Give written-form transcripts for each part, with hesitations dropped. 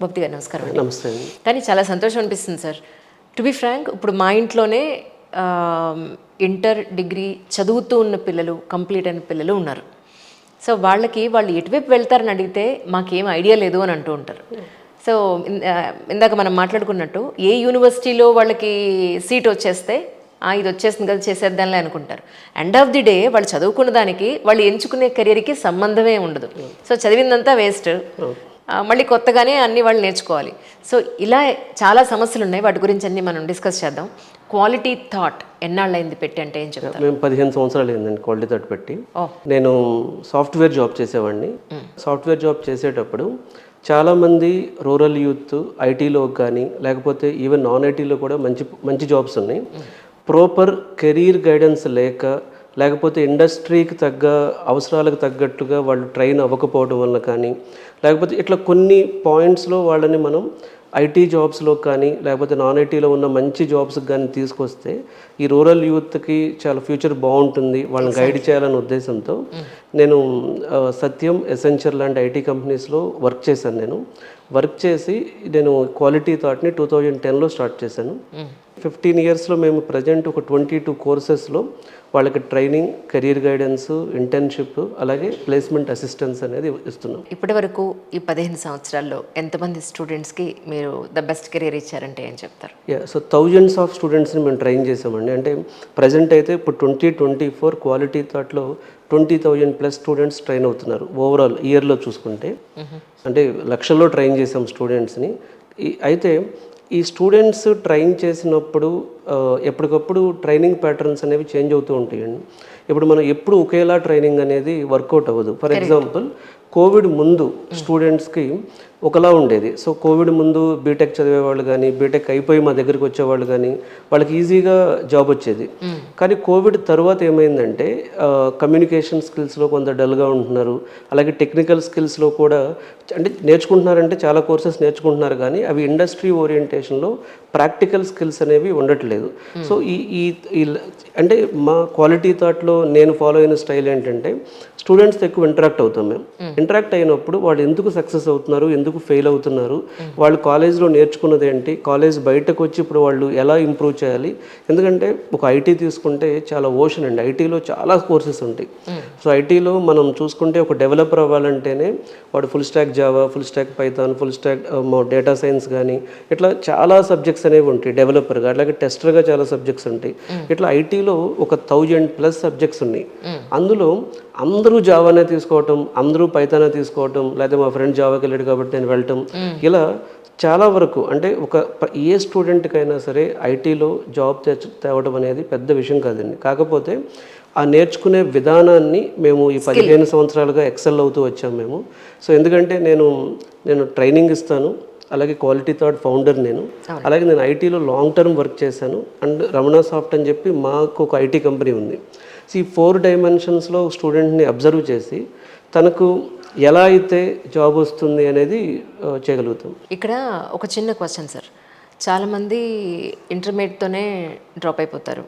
బాబు గారు నమస్కారం అండి. నమస్తే అండి. కానీ చాలా సంతోషం అనిపిస్తుంది సార్. టు బి ఫ్రాంక్, ఇప్పుడు మా ఇంట్లోనే ఇంటర్ డిగ్రీ చదువుతూ ఉన్న పిల్లలు, కంప్లీట్ అయిన పిల్లలు ఉన్నారు. సో వాళ్ళు ఎటువైపు వెళ్తారని అడిగితే మాకేం ఐడియా లేదు అని అంటూ ఉంటారు. సో ఇందాక మనం మాట్లాడుకున్నట్టు ఏ యూనివర్సిటీలో వాళ్ళకి సీట్ వచ్చేస్తే ఇది వచ్చేస్తుంది కదా చేసేద్దాంలే అనుకుంటారు. ఎండ్ ఆఫ్ ది డే వాళ్ళు చదువుకున్న దానికి వాళ్ళు ఎంచుకునే కెరియర్కి సంబంధమే ఉండదు. సో చదివిందంతా వేస్ట్, మళ్ళీ కొత్తగానే అన్ని వాళ్ళు నేర్చుకోవాలి. సో ఇలా చాలా సమస్యలు ఉన్నాయి, వాటి గురించి అన్ని మనం డిస్కస్ చేద్దాం. క్వాలిటీ థాట్ ఎన్నాళ్ళైంది పెట్టి అంటే ఏం చెప్తారు? మేము 15 సంవత్సరాలు అయిందండి క్వాలిటీ థాట్ పెట్టి. నేను సాఫ్ట్వేర్ జాబ్ చేసేవాడిని. సాఫ్ట్వేర్ జాబ్ చేసేటప్పుడు చాలామంది రూరల్ యూత్ ఐటీలో కానీ లేకపోతే ఈవెన్ నాన్ ఐటీలో కూడా మంచి మంచి జాబ్స్ ఉన్నాయి. ప్రాపర్ కెరీర్ గైడెన్స్ లేకపోతే ఇండస్ట్రీకి అవసరాలకు తగ్గట్టుగా వాళ్ళు ట్రైన్ అవ్వకపోవడం వల్ల కానీ లేకపోతే ఇట్లా కొన్ని పాయింట్స్లో వాళ్ళని మనం ఐటీ జాబ్స్లో కానీ లేకపోతే నాన్ ఐటీలో ఉన్న మంచి జాబ్స్కి కానీ తీసుకొస్తే ఈ రూరల్ యూత్కి చాలా ఫ్యూచర్ బాగుంటుంది, వాళ్ళని గైడ్ చేయాలనే ఉద్దేశంతో నేను సత్యం, ఎసెన్షియల్ లాంటి ఐటీ కంపెనీస్లో వర్క్ చేశాను. నేను క్వాలిటీ థాట్ని 2010లో స్టార్ట్ చేశాను. 15 ఇయర్స్లో మేము ప్రజెంట్ ఒక 22 కోర్సెస్లో వాళ్ళకి ట్రైనింగ్, కెరీర్ గైడెన్స్, ఇంటర్న్షిప్ అలాగే ప్లేస్మెంట్ అసిస్టెన్స్ అనేది ఇస్తున్నాం. ఇప్పటి వరకు ఈ 15 సంవత్సరాల్లో ఎంతమంది స్టూడెంట్స్కి మీరు ద బెస్ట్ కెరీర్ ఇచ్చారంటే ఏం చెప్తారు? సో థౌజండ్స్ ఆఫ్ స్టూడెంట్స్ని మేము ట్రైన్ చేసామండి. అంటే ప్రజెంట్ అయితే ఇప్పుడు 2024 క్వాలిటీ థాట్లో 20,000+ స్టూడెంట్స్ ట్రైన్ అవుతున్నారు ఓవరాల్ ఇయర్లో చూసుకుంటే. అంటే లక్షల్లో ట్రైన్ చేసాం స్టూడెంట్స్ని. అయితే ఈ స్టూడెంట్స్ ట్రైన్ చేసినప్పుడు ఎప్పటికప్పుడు ట్రైనింగ్ ప్యాటర్న్స్ అనేవి చేంజ్ అవుతూ ఉంటాయండి. ఇప్పుడు మనం ఎప్పుడు ఒకేలా ట్రైనింగ్ అనేది వర్కౌట్ అవ్వదు. ఫర్ ఎగ్జాంపుల్ కోవిడ్ ముందు స్టూడెంట్స్కి ఒకలా ఉండేది. సో కోవిడ్ ముందు బీటెక్ చదివేవాళ్ళు కానీ బీటెక్ అయిపోయి మా దగ్గరికి వచ్చేవాళ్ళు కానీ వాళ్ళకి ఈజీగా జాబ్ వచ్చేది. కానీ కోవిడ్ తర్వాత ఏమైందంటే కమ్యూనికేషన్ స్కిల్స్లో కొంత డల్గా ఉంటున్నారు, అలాగే టెక్నికల్ స్కిల్స్లో కూడా అంటే నేర్చుకుంటున్నారంటే చాలా కోర్సెస్ నేర్చుకుంటున్నారు కానీ అవి ఇండస్ట్రీ ఓరియంటేషన్లో ప్రాక్టికల్ స్కిల్స్ అనేవి ఉండట్లేదు. సో ఈ అంటే మా క్వాలిటీ థాట్లో నేను ఫాలో అయిన స్టైల్ ఏంటంటే స్టూడెంట్స్తో ఎక్కువ ఇంటరాక్ట్ అవుతాం మేము. ఇంటరాక్ట్ అయినప్పుడు వాళ్ళు ఎందుకు సక్సెస్ అవుతున్నారు, ఎందుకు ఫెయిల్ అవుతున్నారు, వాళ్ళు కాలేజ్లో నేర్చుకున్నది ఏంటి, కాలేజ్ బయటకు వచ్చి ఇప్పుడు వాళ్ళు ఎలా ఇంప్రూవ్ చేయాలి. ఎందుకంటే ఒక ఐటీ తీసుకుంటే చాలా ఓషన్ అండి, ఐటీలో చాలా కోర్సెస్ ఉంటాయి. సో ఐటీలో మనం చూసుకుంటే ఒక డెవలపర్ అవ్వాలంటేనే వాడు full stock Java, full stack Python, full stock data science కానీ ఇట్లా చాలా సబ్జెక్ట్స్ అనేవి ఉంటాయి డెవలపర్గా. అలాగే టెస్టర్గా చాలా సబ్జెక్ట్స్ ఉంటాయి. ఇట్లా ఐటీలో ఒక 1000+ సబ్జెక్ట్స్ ఉన్నాయి. అందులో అందరూ జావానే తీసుకోవటం, అందరూ పైథానే తీసుకోవటం, లేకపోతే మా ఫ్రెండ్ జావాకి వెళ్ళాడు కాబట్టి నేను వెళ్ళటం, ఇలా చాలా వరకు అంటే ఏ స్టూడెంట్కైనా సరే ఐటీలో జాబ్ తేవడం అనేది పెద్ద విషయం కాదండి. కాకపోతే ఆ నేర్చుకునే విధానాన్ని మేము ఈ 15 సంవత్సరాలుగా ఎక్సెల్ అవుతూ వచ్చాము మేము. సో ఎందుకంటే నేను ట్రైనింగ్ ఇస్తాను, అలాగే క్వాలిటీ థాట్ ఫౌండర్ నేను, అలాగే నేను ఐటీలో లాంగ్ టర్మ్ వర్క్ చేశాను. అండ్ రమణ సాఫ్ట్ అని చెప్పి మాకు ఒక ఐటీ కంపెనీ ఉంది. సో ఈ 4 డైమెన్షన్స్లో స్టూడెంట్ని అబ్జర్వ్ చేసి తనకు ఎలా అయితే జాబ్ వస్తుంది అనేది చేయగలుగుతాం. ఇక్కడ ఒక చిన్న క్వశ్చన్ సార్. చాలామంది ఇంటర్మీడియట్తోనే డ్రాప్ అయిపోతారు,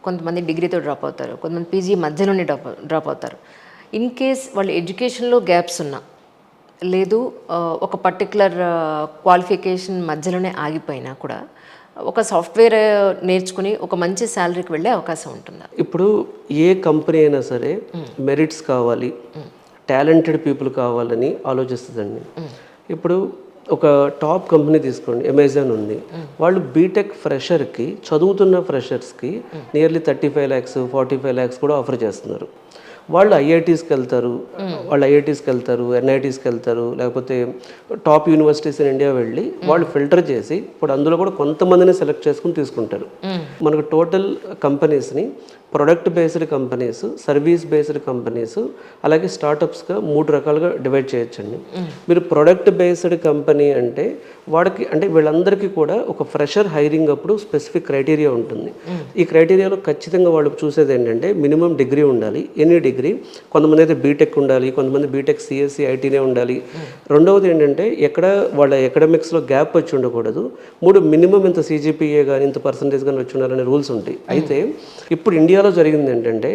కొంతమంది డిగ్రీతో డ్రాప్ అవుతారు, కొంతమంది పీజీ మధ్యలోనే డ్రాప్ అవుతారు. ఇన్ కేస్ వాళ్ళు ఎడ్యుకేషన్లో గ్యాప్స్ ఉన్నా లేదు, ఒక పర్టికులర్ క్వాలిఫికేషన్ మధ్యలోనే ఆగిపోయినా కూడా ఒక సాఫ్ట్వేర్ నేర్చుకుని ఒక మంచి శాలరీకి వెళ్ళే అవకాశం ఉంటుందా? ఇప్పుడు ఏ కంపెనీ అయినా సరే మెరిట్స్ కావాలి, టాలెంటెడ్ పీపుల్ కావాలని ఆలోచిస్తుందండి. ఇప్పుడు ఒక టాప్ కంపెనీ తీసుకోండి, అమెజాన్ ఉంది. వాళ్ళు బీటెక్ ఫ్రెషర్కి, చదువుతున్న ఫ్రెషర్స్కి నియర్లీ 35 lakhs 45 lakhs కూడా ఆఫర్ చేస్తున్నారు. వాళ్ళు ఐఐటీస్కి వెళ్తారు, ఎన్ఐటీస్కి వెళ్తారు, లేకపోతే టాప్ యూనివర్సిటీస్ ఇన్ ఇండియా వెళ్ళి వాళ్ళు ఫిల్టర్ చేసి ఇప్పుడు అందులో కూడా కొంతమందిని సెలెక్ట్ చేసుకుని తీసుకుంటారు. మనకు టోటల్ కంపెనీస్ని product based companies, service based companies, అలాగే స్టార్టప్స్గా 3 రకాలుగా డివైడ్ చేయొచ్చండి. మీరు ప్రొడక్ట్ బేస్డ్ కంపెనీ అంటే వీళ్ళందరికీ కూడా ఒక ఫ్రెషర్ హైరింగ్ అప్పుడు స్పెసిఫిక్ క్రైటీరియా ఉంటుంది. ఈ క్రైటీరియాలో ఖచ్చితంగా వాళ్ళు చూసేది ఏంటంటే మినిమం డిగ్రీ ఉండాలి, ఎనీ డిగ్రీ. కొంతమంది అయితే బీటెక్ ఉండాలి, కొంతమంది బీటెక్ సిఎస్సి ఐటీనే ఉండాలి. రెండవది ఏంటంటే వాళ్ళ ఎకడమిక్స్లో గ్యాప్ వచ్చి ఉండకూడదు. 3 మినిమం ఇంత CGPA కానీ ఇంత పర్సంటేజ్ కానీ వచ్చి ఉండాలనే రూల్స్ ఉంటాయి. అయితే ఇప్పుడు ఇండియాలో ఇండియాలో జరిగింది ఏంటంటే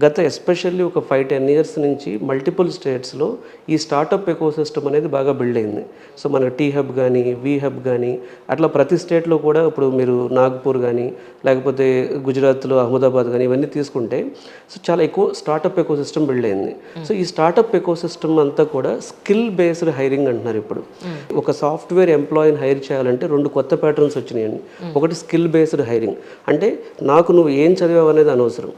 గత ఎస్పెషల్లీ ఒక 5-10 ఇయర్స్ నుంచి మల్టిపుల్ స్టేట్స్లో ఈ స్టార్టప్ ఎకోసిస్టమ్ అనేది బాగా బిల్డ్ అయింది. సో మన టీ హబ్ కానీ వి హబ్ కానీ అట్లా ప్రతి స్టేట్లో కూడా ఇప్పుడు మీరు నాగ్పూర్ కానీ లేకపోతే గుజరాత్లో అహ్మదాబాద్ కానీ ఇవన్నీ తీసుకుంటే సో చాలా ఎక్కువ స్టార్టప్ ఎకోసిస్టమ్ బిల్డ్ అయింది. సో ఈ స్టార్టప్ ఎకోసిస్టమ్ అంతా కూడా స్కిల్ బేస్డ్ హైరింగ్ అంటున్నారు. ఇప్పుడు ఒక సాఫ్ట్వేర్ ఎంప్లాయీని హైర్ చేయాలంటే 2 కొత్త ప్యాటర్న్స్ వచ్చినాయండి. ఒకటి స్కిల్ బేస్డ్ హైరింగ్, అంటే నాకు నువ్వు ఏం చదివావు అనేది అనవసరం,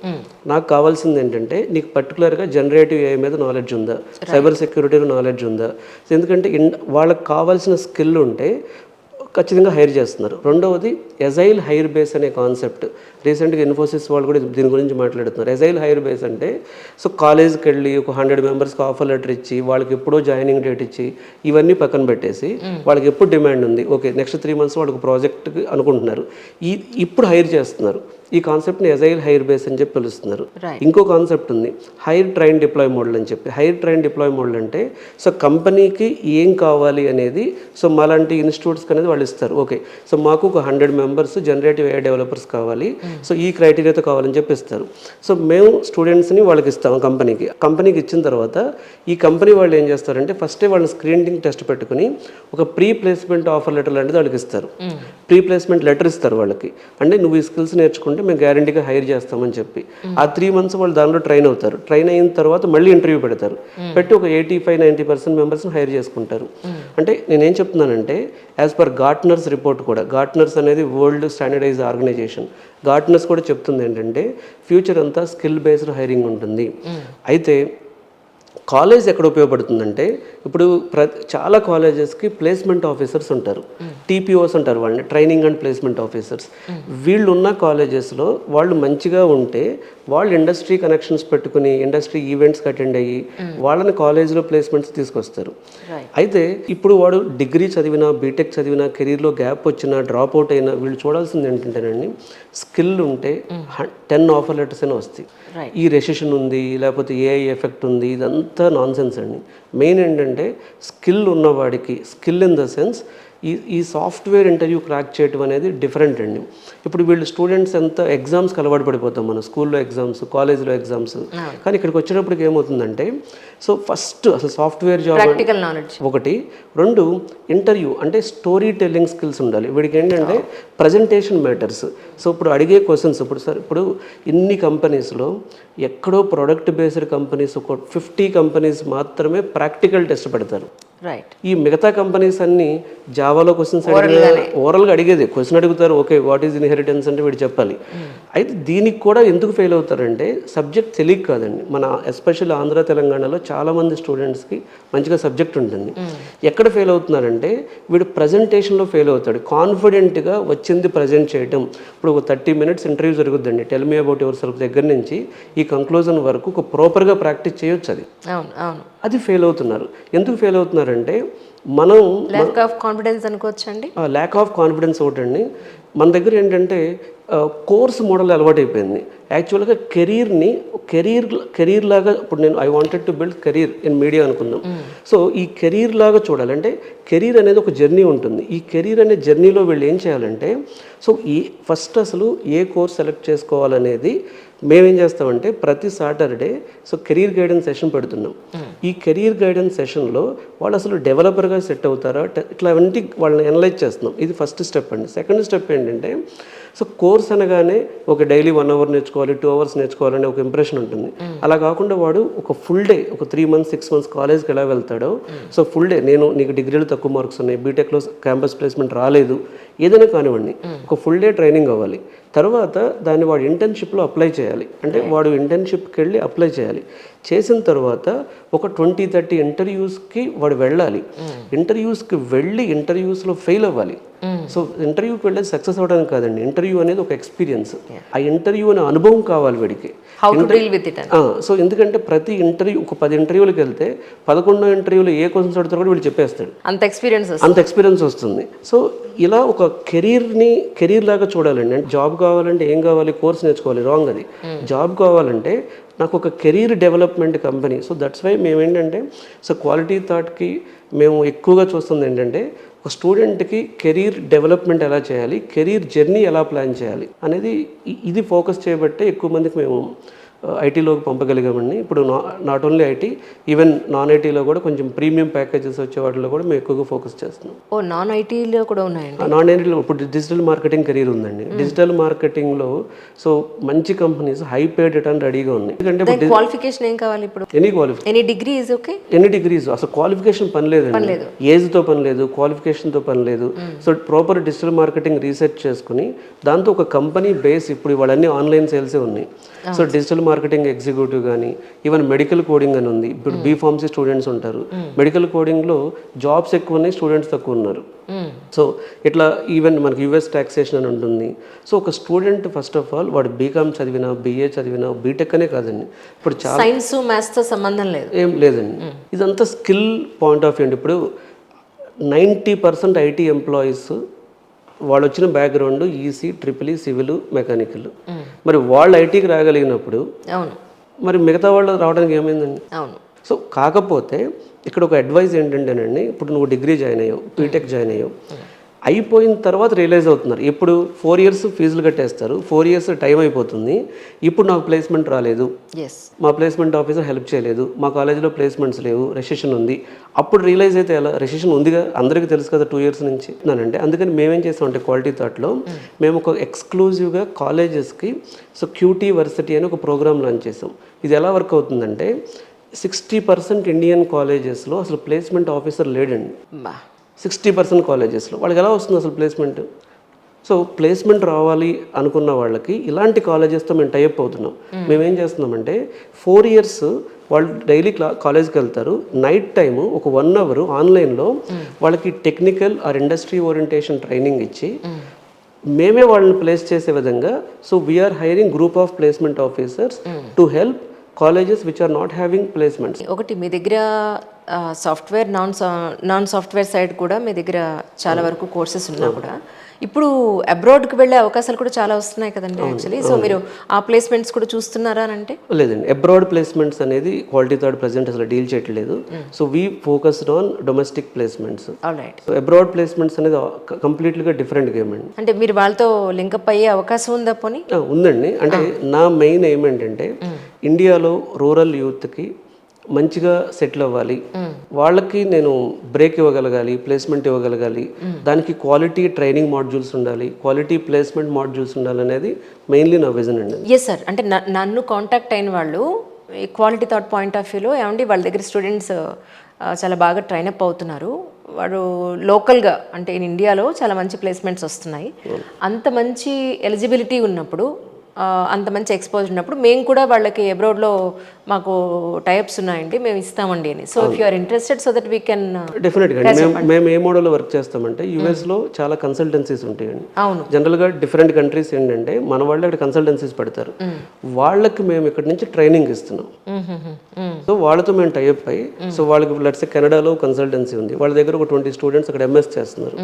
నాకు కావాల్సింది ఏంటంటే నీకు పర్టికులర్గా జనరేటివ్ ఏఐ మీద నాలెడ్జ్ ఉందా, సైబర్ సెక్యూరిటీలో నాలెడ్జ్ ఉందా. ఎందుకంటే వాళ్ళకి కావాల్సిన స్కిల్ ఉంటే ఖచ్చితంగా హైర్ చేస్తున్నారు. రెండవది ఎజైల్ హైర్ బేస్ అనే కాన్సెప్ట్ రీసెంట్గా ఇన్ఫోసిస్ వాళ్ళు కూడా దీని గురించి మాట్లాడుతున్నారు. ఎజైల్ హైర్ బేస్ అంటే సో కాలేజ్కి వెళ్ళి ఒక 100 మెంబర్స్కి ఆఫర్ లెటర్ ఇచ్చి వాళ్ళకి ఎప్పుడో జాయినింగ్ డేట్ ఇచ్చి ఇవన్నీ పక్కన పెట్టేసి వాళ్ళకి ఎప్పుడు డిమాండ్ ఉంది, ఓకే నెక్స్ట్ 3 months వాళ్ళకి ప్రాజెక్ట్కి అనుకుంటున్నారు, ఇప్పుడు హైర్ చేస్తున్నారు. ఈ కాన్సెప్ట్ని ఎజైల్ హైర్ బేస్ అని చెప్పి పిలుస్తున్నారు. ఇంకో కాన్సెప్ట్ ఉంది హైర్ ట్రైన్ డిప్లాయ్ మోడల్ అని చెప్పి. హైర్ ట్రైన్ డిప్లాయ్ మోడల్ అంటే సో కంపెనీకి ఏం కావాలి అనేది సో మాలాంటి ఇన్స్టిట్యూట్స్కి అనేది వాళ్ళు ఇస్తారు. ఓకే సో మాకు ఒక 100 members జనరేటివ్ ఏఐ డెవలపర్స్ కావాలి, సో ఈ క్రైటీరియాతో కావాలని చెప్పి ఇస్తారు. సో మేము స్టూడెంట్స్ని వాళ్ళకి ఇస్తాము కంపెనీకి ఇచ్చిన తర్వాత ఈ కంపెనీ వాళ్ళు ఏం చేస్తారంటే ఫస్టే వాళ్ళని స్క్రీనింగ్ టెస్ట్ పెట్టుకుని ఒక ప్రీ ప్లేస్మెంట్ ఆఫర్ లెటర్ లాంటిది వాళ్ళకి ఇస్తారు. ప్రీ ప్లేస్మెంట్ లెటర్ ఇస్తారు వాళ్ళకి, అంటే నువ్వు ఈ స్కిల్స్ నేర్చుకుంటే మేము గ్యారంటీగా హైర్ చేస్తామని చెప్పి. ఆ 3 months వాళ్ళు దానిలో ట్రైన్ అవుతారు. ట్రైన్ అయిన తర్వాత మళ్ళీ ఇంటర్వ్యూ పెడతారు. పెట్టి ఒక 85-90% మెంబర్స్ని హైర్ చేసుకుంటారు. అంటే నేనేం చెప్తున్నానంటే యాజ్ పర్ గార్ట్నర్స్ రిపోర్ట్ కూడా, గార్ట్నర్స్ అనేది వరల్డ్ స్టాండర్డైజ్ ఆర్గనైజేషన్, గార్ట్నర్స్ కూడా చెప్తుంది ఏంటంటే ఫ్యూచర్ అంతా స్కిల్ బేస్డ్ హైరింగ్ ఉంటుంది. అయితే కాలేజ్ ఎక్కడ ఉపయోగపడుతుందంటే ఇప్పుడు చాలా కాలేజెస్కి ప్లేస్మెంట్ ఆఫీసర్స్ ఉంటారు, టీపీఓస్ అంటారు వాళ్ళని, ట్రైనింగ్ అండ్ ప్లేస్మెంట్ ఆఫీసర్స్. వీళ్ళు ఉన్న కాలేజెస్లో వాళ్ళు మంచిగా ఉంటే వాళ్ళు ఇండస్ట్రీ కనెక్షన్స్ పెట్టుకుని ఇండస్ట్రీ ఈవెంట్స్కి అటెండ్ అయ్యి వాళ్ళని కాలేజ్లో ప్లేస్మెంట్స్ తీసుకొస్తారు. అయితే ఇప్పుడు వాడు డిగ్రీ చదివినా బీటెక్ చదివినా కెరీర్లో గ్యాప్ వచ్చినా డ్రాప్ అవుట్ అయినా వీళ్ళు చూడాల్సింది ఏంటంటేనండి స్కిల్ ఉంటే 10 ఆఫర్ లెటర్స్ అయినా వస్తాయి. ఈ రెసిషన్ ఉంది లేకపోతే ఏఐ ఎఫెక్ట్ ఉంది ఇదంతా నాన్ సెన్స్ అండి. మెయిన్ ఏంటంటే స్కిల్ ఉన్నవాడికి, స్కిల్ ఇన్ ద సెన్స్ ఈ సాఫ్ట్వేర్ ఇంటర్వ్యూ క్రాక్ చేయడం అనేది డిఫరెంట్ అండి. ఇప్పుడు వీళ్ళు స్టూడెంట్స్ ఎంత ఎగ్జామ్స్కి అలవాటు పడిపోతాం, మనం స్కూల్లో ఎగ్జామ్స్ కాలేజ్లో ఎగ్జామ్స్, కానీ ఇక్కడికి వచ్చేటప్పటికి ఏమవుతుందంటే సో ఫస్ట్ అసలు సాఫ్ట్వేర్ జాబ్ ఒకటి, 2 ఇంటర్వ్యూ అంటే స్టోరీ టెల్లింగ్ స్కిల్స్ ఉండాలి వీడికి. ఏంటంటే ప్రజెంటేషన్ మ్యాటర్స్. సో ఇప్పుడు అడిగే క్వశ్చన్స్ ఇప్పుడు ఇన్ని కంపెనీస్లో ఎక్కడో ప్రొడక్ట్ బేస్డ్ కంపెనీస్ ఒక 50 కంపెనీస్ మాత్రమే ప్రాక్టికల్ టెస్ట్ పెడతారు. ఈ మిగతా కంపెనీస్ అన్ని జావాలో క్వశ్చన్స్ ఓవరాల్గా అడిగేది క్వశ్చన్ అడుగుతారు, ఓకే వాట్ ఈజ్ ఇన్హెరిటెన్స్ అంటే వీడు చెప్పాలి. అయితే దీనికి కూడా ఎందుకు ఫెయిల్ అవుతారంటే సబ్జెక్ట్ తెలియక కాదండి. మన ఎస్పెషల్ ఆంధ్ర తెలంగాణలో చాలామంది స్టూడెంట్స్కి మంచిగా సబ్జెక్ట్ ఉంటుంది. ఎక్కడ ఫెయిల్ అవుతున్నారంటే వీడు ప్రజెంటేషన్లో ఫెయిల్ అవుతాడు. కాన్ఫిడెంట్గా వచ్చింది ప్రజెంట్ చేయడం. ఇప్పుడు ఒక 30 minutes ఇంటర్వ్యూ జరుగుతుందండి, tell me about your self దగ్గర నుంచి ఈ కంక్లూజన్ వరకు ఒక ప్రాపర్గా ప్రాక్టీస్ చేయొచ్చు. అది ఫెయిల్ అవుతున్నారు. ఎందుకు ఫెయిల్ అవుతున్నారంటే మనం ల్యాక్ ఆఫ్ కాన్ఫిడెన్స్ అనుకోవచ్చండి. ల్యాక్ ఆఫ్ కాన్ఫిడెన్స్ ఒకటండి. మన దగ్గర ఏంటంటే కోర్స్ మోడల్ అలవాటైపోయింది. యాక్చువల్గా కెరీర్ లాగా ఇప్పుడు నేను I wanted to build career in media అనుకుందాం. సో ఈ కెరీర్ లాగా చూడాలంటే కెరీర్ అనేది ఒక జర్నీ ఉంటుంది. ఈ కెరీర్ అనే జర్నీలో వీళ్ళు ఏం చేయాలంటే సో ఫస్ట్ అసలు ఏ కోర్స్ సెలెక్ట్ చేసుకోవాలనేది మేమేం చేస్తామంటే ప్రతి Saturday so career guidance session పెడుతున్నాం. ఈ కెరీర్ గైడెన్స్ సెషన్లో వాళ్ళు అసలు డెవలపర్గా సెట్ అవుతారా ఇట్లాంటి వాళ్ళని అనలైజ్ చేస్తున్నాం. ఇది ఫస్ట్ స్టెప్ అండి. సెకండ్ స్టెప్ ఏంటంటే సో కోర్స్ అనగానే ఒక డైలీ 1 hour నేర్చుకోవాలి, 2 hours నేర్చుకోవాలనే ఒక ఇంప్రెషన్ ఉంటుంది. అలా కాకుండా వాడు ఒక ఫుల్ డే, ఒక 3 months 6 months కాలేజ్కి ఎలా వెళ్తాడో సో ఫుల్ డే, నీకు డిగ్రీలో తక్కువ మార్క్స్ ఉన్నాయి, బీటెక్లో క్యాంపస్ ప్లేస్మెంట్ రాలేదు, ఏదైనా కానివ్వండి ఒక ఫుల్ డే ట్రైనింగ్ అవ్వాలి. తర్వాత దాన్ని వాడు ఇంటర్న్షిప్లో అప్లై చేయాలి. అంటే వాడు ఇంటర్న్షిప్కి వెళ్ళి అప్లై చేయాలి. చేసిన తర్వాత ఒక 20-30 ఇంటర్వ్యూస్కి వాడు వెళ్ళాలి. ఇంటర్వ్యూస్కి వెళ్ళి ఇంటర్వ్యూస్లో ఫెయిల్ అవ్వాలి. సో ఇంటర్వ్యూకి వెళ్ళేది సక్సెస్ అవ్వడానికి కాదండి, ఇంటర్వ్యూ అనేది ఒక ఎక్స్పీరియన్స్. ఆ ఇంటర్వ్యూ అనే అనుభవం కావాలి వీడికి. సో ఎందుకంటే ప్రతి ఇంటర్వ్యూ ఒక 10 ఇంటర్వ్యూలకు వెళ్తే 11వ ఇంటర్వ్యూలో ఏ క్వశ్చన్స్ అడుగుతారో కూడా వీళ్ళు చెప్పేస్తాడు. అంత ఎక్స్పీరియన్స్ వస్తుంది. సో ఇలా ఒక కెరీర్ లాగా చూడాలండి. అంటే జాబ్కి కావాలంటే ఏం కావాలి, కోర్స్ నేర్చుకోవాలి, రాంగ్ అది. జాబ్ కావాలంటే నాకు ఒక career development company. So that's why మేము ఏంటంటే సో క్వాలిటీ థాట్కి మేము ఎక్కువగా చూస్తుంది ఏంటంటే ఒక స్టూడెంట్కి కెరీర్ డెవలప్మెంట్ ఎలా చేయాలి, కెరీర్ జర్నీ ఎలా ప్లాన్ చేయాలి అనేది ఇది ఫోకస్ చేయబట్టే ఎక్కువ మందికి మేము ఐటీలోకి పంపగలిగామండి. ఇప్పుడు not only IT, even non ఐటీలో కూడా కొంచెం ప్రీమియం ప్యాకేజెస్ వచ్చే వాటిలో కూడా మేము ఎక్కువగా ఫోకస్ చేస్తున్నాం. ఓ నాన్ ఐటీలో కూడా ఉన్నాయండి? నాన్ ఐటీలో ఇప్పుడు డిజిటల్ మార్కెటింగ్ కెరీర్ ఉందండి. డిజిటల్ మార్కెటింగ్లో సో మంచి కంపెనీస్ హై పేడ్ రిటర్న్ రెడీగా ఉన్నాయి. ఎందుకంటే క్వాలిఫికేషన్ ఏం కావాలి ఇప్పుడు? Any degree is okay. Any degrees, అసలు క్వాలిఫికేషన్ పని లేదండి. ఏజ్తో పని లేదు, క్వాలిఫికేషన్తో పని లేదు. So proper digital marketing research చేసుకుని దాంతో ఒక కంపెనీ బేస్, ఇప్పుడు ఇవాళన్నీ ఆన్లైన్ సేల్సే ఉన్నాయి. సో డిజిటల్ మార్కెటింగ్ ఎగ్జిక్యూటివ్ కానీ, ఈవెన్ మెడికల్ కోడింగ్ అని ఉంది. ఇప్పుడు బీఫార్మసీ స్టూడెంట్స్ ఉంటారు, మెడికల్ కోడింగ్లో జాబ్స్ ఎక్కువ ఉన్నాయి, స్టూడెంట్స్ తక్కువ ఉన్నారు. సో ఇట్లా ఈవెన్ మనకి యూఎస్ టాక్సేషన్ అని ఉంటుంది. సో ఒక స్టూడెంట్ ఫస్ట్ ఆఫ్ ఆల్ వాడు బీకామ్ చదివినా, బీఏ చదివినా, బీటెక్ అనే కాదండి, ఇప్పుడు చాలా సైన్స్ మ్యాథ్స్తో సంబంధం లేదు, ఏం లేదండి. ఇదంతా స్కిల్ పాయింట్ ఆఫ్ వ్యూ. ఇప్పుడు 90% ఐటీ ఎంప్లాయీస్ వాళ్ళు వచ్చిన background EC, triple E, civil, mechanical. మరి వాళ్ళు ఐటీకి రాగలిగినప్పుడు అవును, మరి మిగతా వాళ్ళు రావడానికి ఏమైందండి? అవును. సో కాకపోతే ఇక్కడ ఒక అడ్వైజ్ ఏంటంటేనండి, ఇప్పుడు నువ్వు డిగ్రీ జాయిన్ అయ్యావు, బీటెక్ జాయిన్ అయ్యావు, అయిపోయిన తర్వాత రియలైజ్ అవుతున్నారు. ఇప్పుడు 4 years ఫీజులు కట్టేస్తారు, 4 years టైం అయిపోతుంది, ఇప్పుడు నాకు ప్లేస్మెంట్ రాలేదు, మా ప్లేస్మెంట్ ఆఫీసర్ హెల్ప్ చేయలేదు, మా కాలేజీలో ప్లేస్మెంట్స్ లేవు, రెసెషన్ ఉంది. అప్పుడు రియలైజ్ అయితే ఎలా? రెసెషన్ ఉందిగా, అందరికీ తెలుసు కదా 2 years నుంచి అంటే. అందుకని మేమేం చేస్తామంటే క్వాలిటీ థాట్లో మేము ఒక ఎక్స్క్లూజివ్గా కాలేజెస్కి సో క్యూటీ వర్సిటీ అని ఒక ప్రోగ్రామ్ లాంచ్ చేసాం. ఇది ఎలా వర్క్ అవుతుందంటే 60% ఇండియన్ కాలేజెస్లో అసలు ప్లేస్మెంట్ ఆఫీసర్ లేడండి. 60% కాలేజెస్లో వాళ్ళకి ఎలా వస్తుంది అసలు ప్లేస్మెంట్? సో ప్లేస్మెంట్ రావాలి అనుకున్న వాళ్ళకి ఇలాంటి కాలేజెస్తో మేము టైఅప్ అవుతున్నాం. మేమేం చేస్తున్నామంటే 4 years వాళ్ళు డైలీ కాలేజ్కి వెళ్తారు, నైట్ టైము ఒక 1 hour ఆన్లైన్లో వాళ్ళకి technical or industry orientation training ఇచ్చి మేమే వాళ్ళని ప్లేస్ చేసే విధంగా so we are hiring group of placement officers to help colleges which are not having placements. ఒకటి మీ దగ్గర సాఫ్ట్వేర్, నాన్ సాఫ్ట్వేర్ సైడ్ కూడా మీ దగ్గర చాలా వరకు కోర్సెస్ ఉన్నా కూడా ఇప్పుడు అబ్రాడ్కి వెళ్ళే అవకాశాలు కూడా చాలా వస్తున్నాయి కదండి యాక్చువల్లీ. సో మీరు ఆ ప్లేస్మెంట్స్ కూడా చూస్తున్నారా అని అంటే? లేదండి, అబ్రాడ్ ప్లేస్మెంట్స్ అనేది క్వాలిటీ థర్డ్ ప్రెజెంట్ అసలు డీల్ చేయట్లేదు. So we focused on domestic placements. So abroad placements అనేది కంప్లీట్గా డిఫరెంట్ గేమ్ అండి. అంటే మీరు వాళ్ళతో లింకప్ అయ్యే అవకాశం ఉందా? పోనీ ఉందండి. అంటే నా మెయిన్ ఏమేంటంటే ఇండియాలో రూరల్ యూత్కి మంచిగా సెటిల్ అవ్వాలి, వాళ్ళకి నేను బ్రేక్ ఇవ్వగలగాలి, ప్లేస్మెంట్ ఇవ్వగలగాలి, దానికి క్వాలిటీ ట్రైనింగ్ మాడ్యూల్స్ ఉండాలి, క్వాలిటీ ప్లేస్మెంట్ మాడ్యూల్స్ ఉండాలి అనేది మెయిన్లీ నా విజన్ అండి. Yes sir. అంటే నన్ను కాంటాక్ట్ అయిన వాళ్ళు క్వాలిటీ థాట్ పాయింట్ ఆఫ్ వ్యూలో ఏమండి వాళ్ళ దగ్గర స్టూడెంట్స్ చాలా బాగా ట్రైనప్ అవుతున్నారు, వాడు లోకల్గా అంటే ఇండియాలో చాలా మంచి ప్లేస్మెంట్స్ వస్తున్నాయి, అంత మంచి ఎలిజిబిలిటీ ఉన్నప్పుడు, అంత మంచి ఎక్స్పోజర్ ఉన్నప్పుడు మేము కూడా వాళ్ళకి అబ్రాడ్లో మాకు టైప్స్ ఉన్నాయండి, మేము ఇస్తామండి అని. So if you are interested so that we can. డెఫినెట్గా మేము ఏ మోడల్లో వర్క్ చేస్తామంటే యూఎస్లో చాలా కన్సల్టెన్సీస్ ఉంటాయండి. అవును, జనరల్గా డిఫరెంట్ కంట్రీస్ ఏంటంటే మన వాళ్ళు అక్కడ కన్సల్టెన్సీస్ పెడతారు, వాళ్ళకి మేము ఇక్కడ నుంచి ట్రైనింగ్ ఇస్తున్నాం. సో వాళ్ళతో మేము టైఅప్ అయ్యి సో వాళ్ళకి లెట్స్ కెనడాలో కన్సల్టెన్సీ ఉంది, వాళ్ళ దగ్గర ఒక 20 స్టూడెంట్స్ అక్కడ ఎంఎస్ చేస్తున్నారు,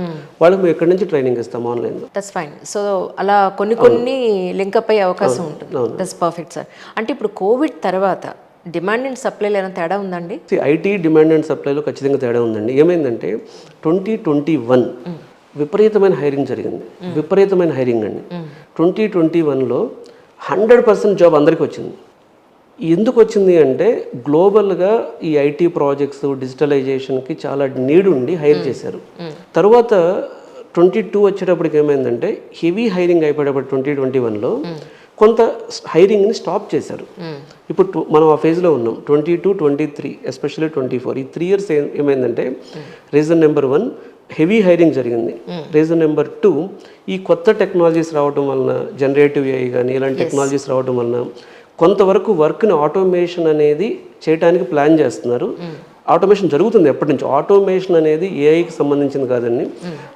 వాళ్ళకి మేము ఇక్కడ నుంచి ట్రైనింగ్ ఇస్తాం ఆన్లైన్లో. That's fine. సో అలా కొన్ని లింకప్ అయ్యే అవకాశం ఉంటుంది. That's perfect sir. అంటే ఇప్పుడు కోవిడ్ తర్వాత డిమాండ్ అండ్ సప్లైలో ఏమైనా తేడా ఉందండి? ఐటీ డిమాండ్ అండ్ సప్లైలో ఖచ్చితంగా తేడా ఉందండి. ఏమైందంటే 2021 విపరీతమైన హైరింగ్ జరిగింది, విపరీతమైన హైరింగ్ అండి. 2021లో 100% జాబ్ అందరికీ వచ్చింది. ఎందుకు వచ్చింది అంటే గ్లోబల్గా ఈ ఐటీ ప్రాజెక్ట్స్ డిజిటలైజేషన్కి చాలా నీడ్ ఉండి హైర్ చేశారు. తర్వాత 22 వచ్చేటప్పటికి ఏమైందంటే హెవీ హైరింగ్ అయిపోయేటప్పుడు 2021లో కొంత హైరింగ్ని స్టాప్ చేశారు. ఇప్పుడు మనం ఆ ఫేజ్లో ఉన్నాం. 22, 23 ఎస్పెషల్లీ 24 ఈ 3 years ఏమైందంటే రీజన్ నెంబర్ 1 హెవీ హైరింగ్ జరిగింది, రీజన్ నెంబర్ 2 ఈ కొత్త టెక్నాలజీస్ రావడం వలన, జనరేటివ్ ఏఐ కానీ ఇలాంటి టెక్నాలజీస్ రావడం వలన కొంతవరకు వర్క్ని ఆటోమేషన్ అనేది చేయడానికి ప్లాన్ చేస్తున్నారు. ఆటోమేషన్ జరుగుతుంది ఎప్పటి నుంచి. ఆటోమేషన్ అనేది ఏఐకి సంబంధించింది కాదండి,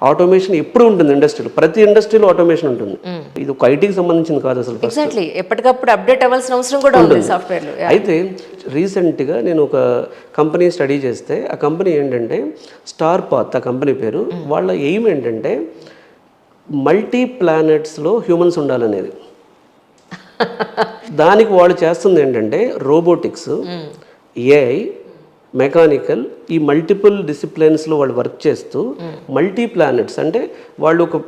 ఆటోమేషన్ ఎప్పుడు ఉంటుంది ఇండస్ట్రీలో, ప్రతి ఇండస్ట్రీలో ఆటోమేషన్ ఉంటుంది. ఇది ఒక ఐటీకి సంబంధించింది కాదు అసలు. ఎగ్జాక్ట్లీ, ఎప్పటికప్పుడు అప్డేట్ అవ్వాల్సిన అవసరం కూడా ఉంది సాఫ్ట్వేర్లో. అయితే రీసెంట్గా నేను ఒక కంపెనీ స్టడీ చేస్తే ఆ కంపెనీ ఏంటంటే స్టార్ పాత్, ఆ కంపెనీ పేరు. వాళ్ళ ఎయిమ్ ఏంటంటే మల్టీ ప్లానెట్స్లో హ్యూమన్స్ ఉండాలనేది. దానికి వాళ్ళు చేస్తుంది ఏంటంటే రోబోటిక్స్, ఏఐ, మెకానికల్, ఈ మల్టిపుల్ డిసిప్లిన్స్లో వాళ్ళు వర్క్ చేస్తూ మల్టీ ప్లానెట్స్ అంటే వాళ్ళు ఒక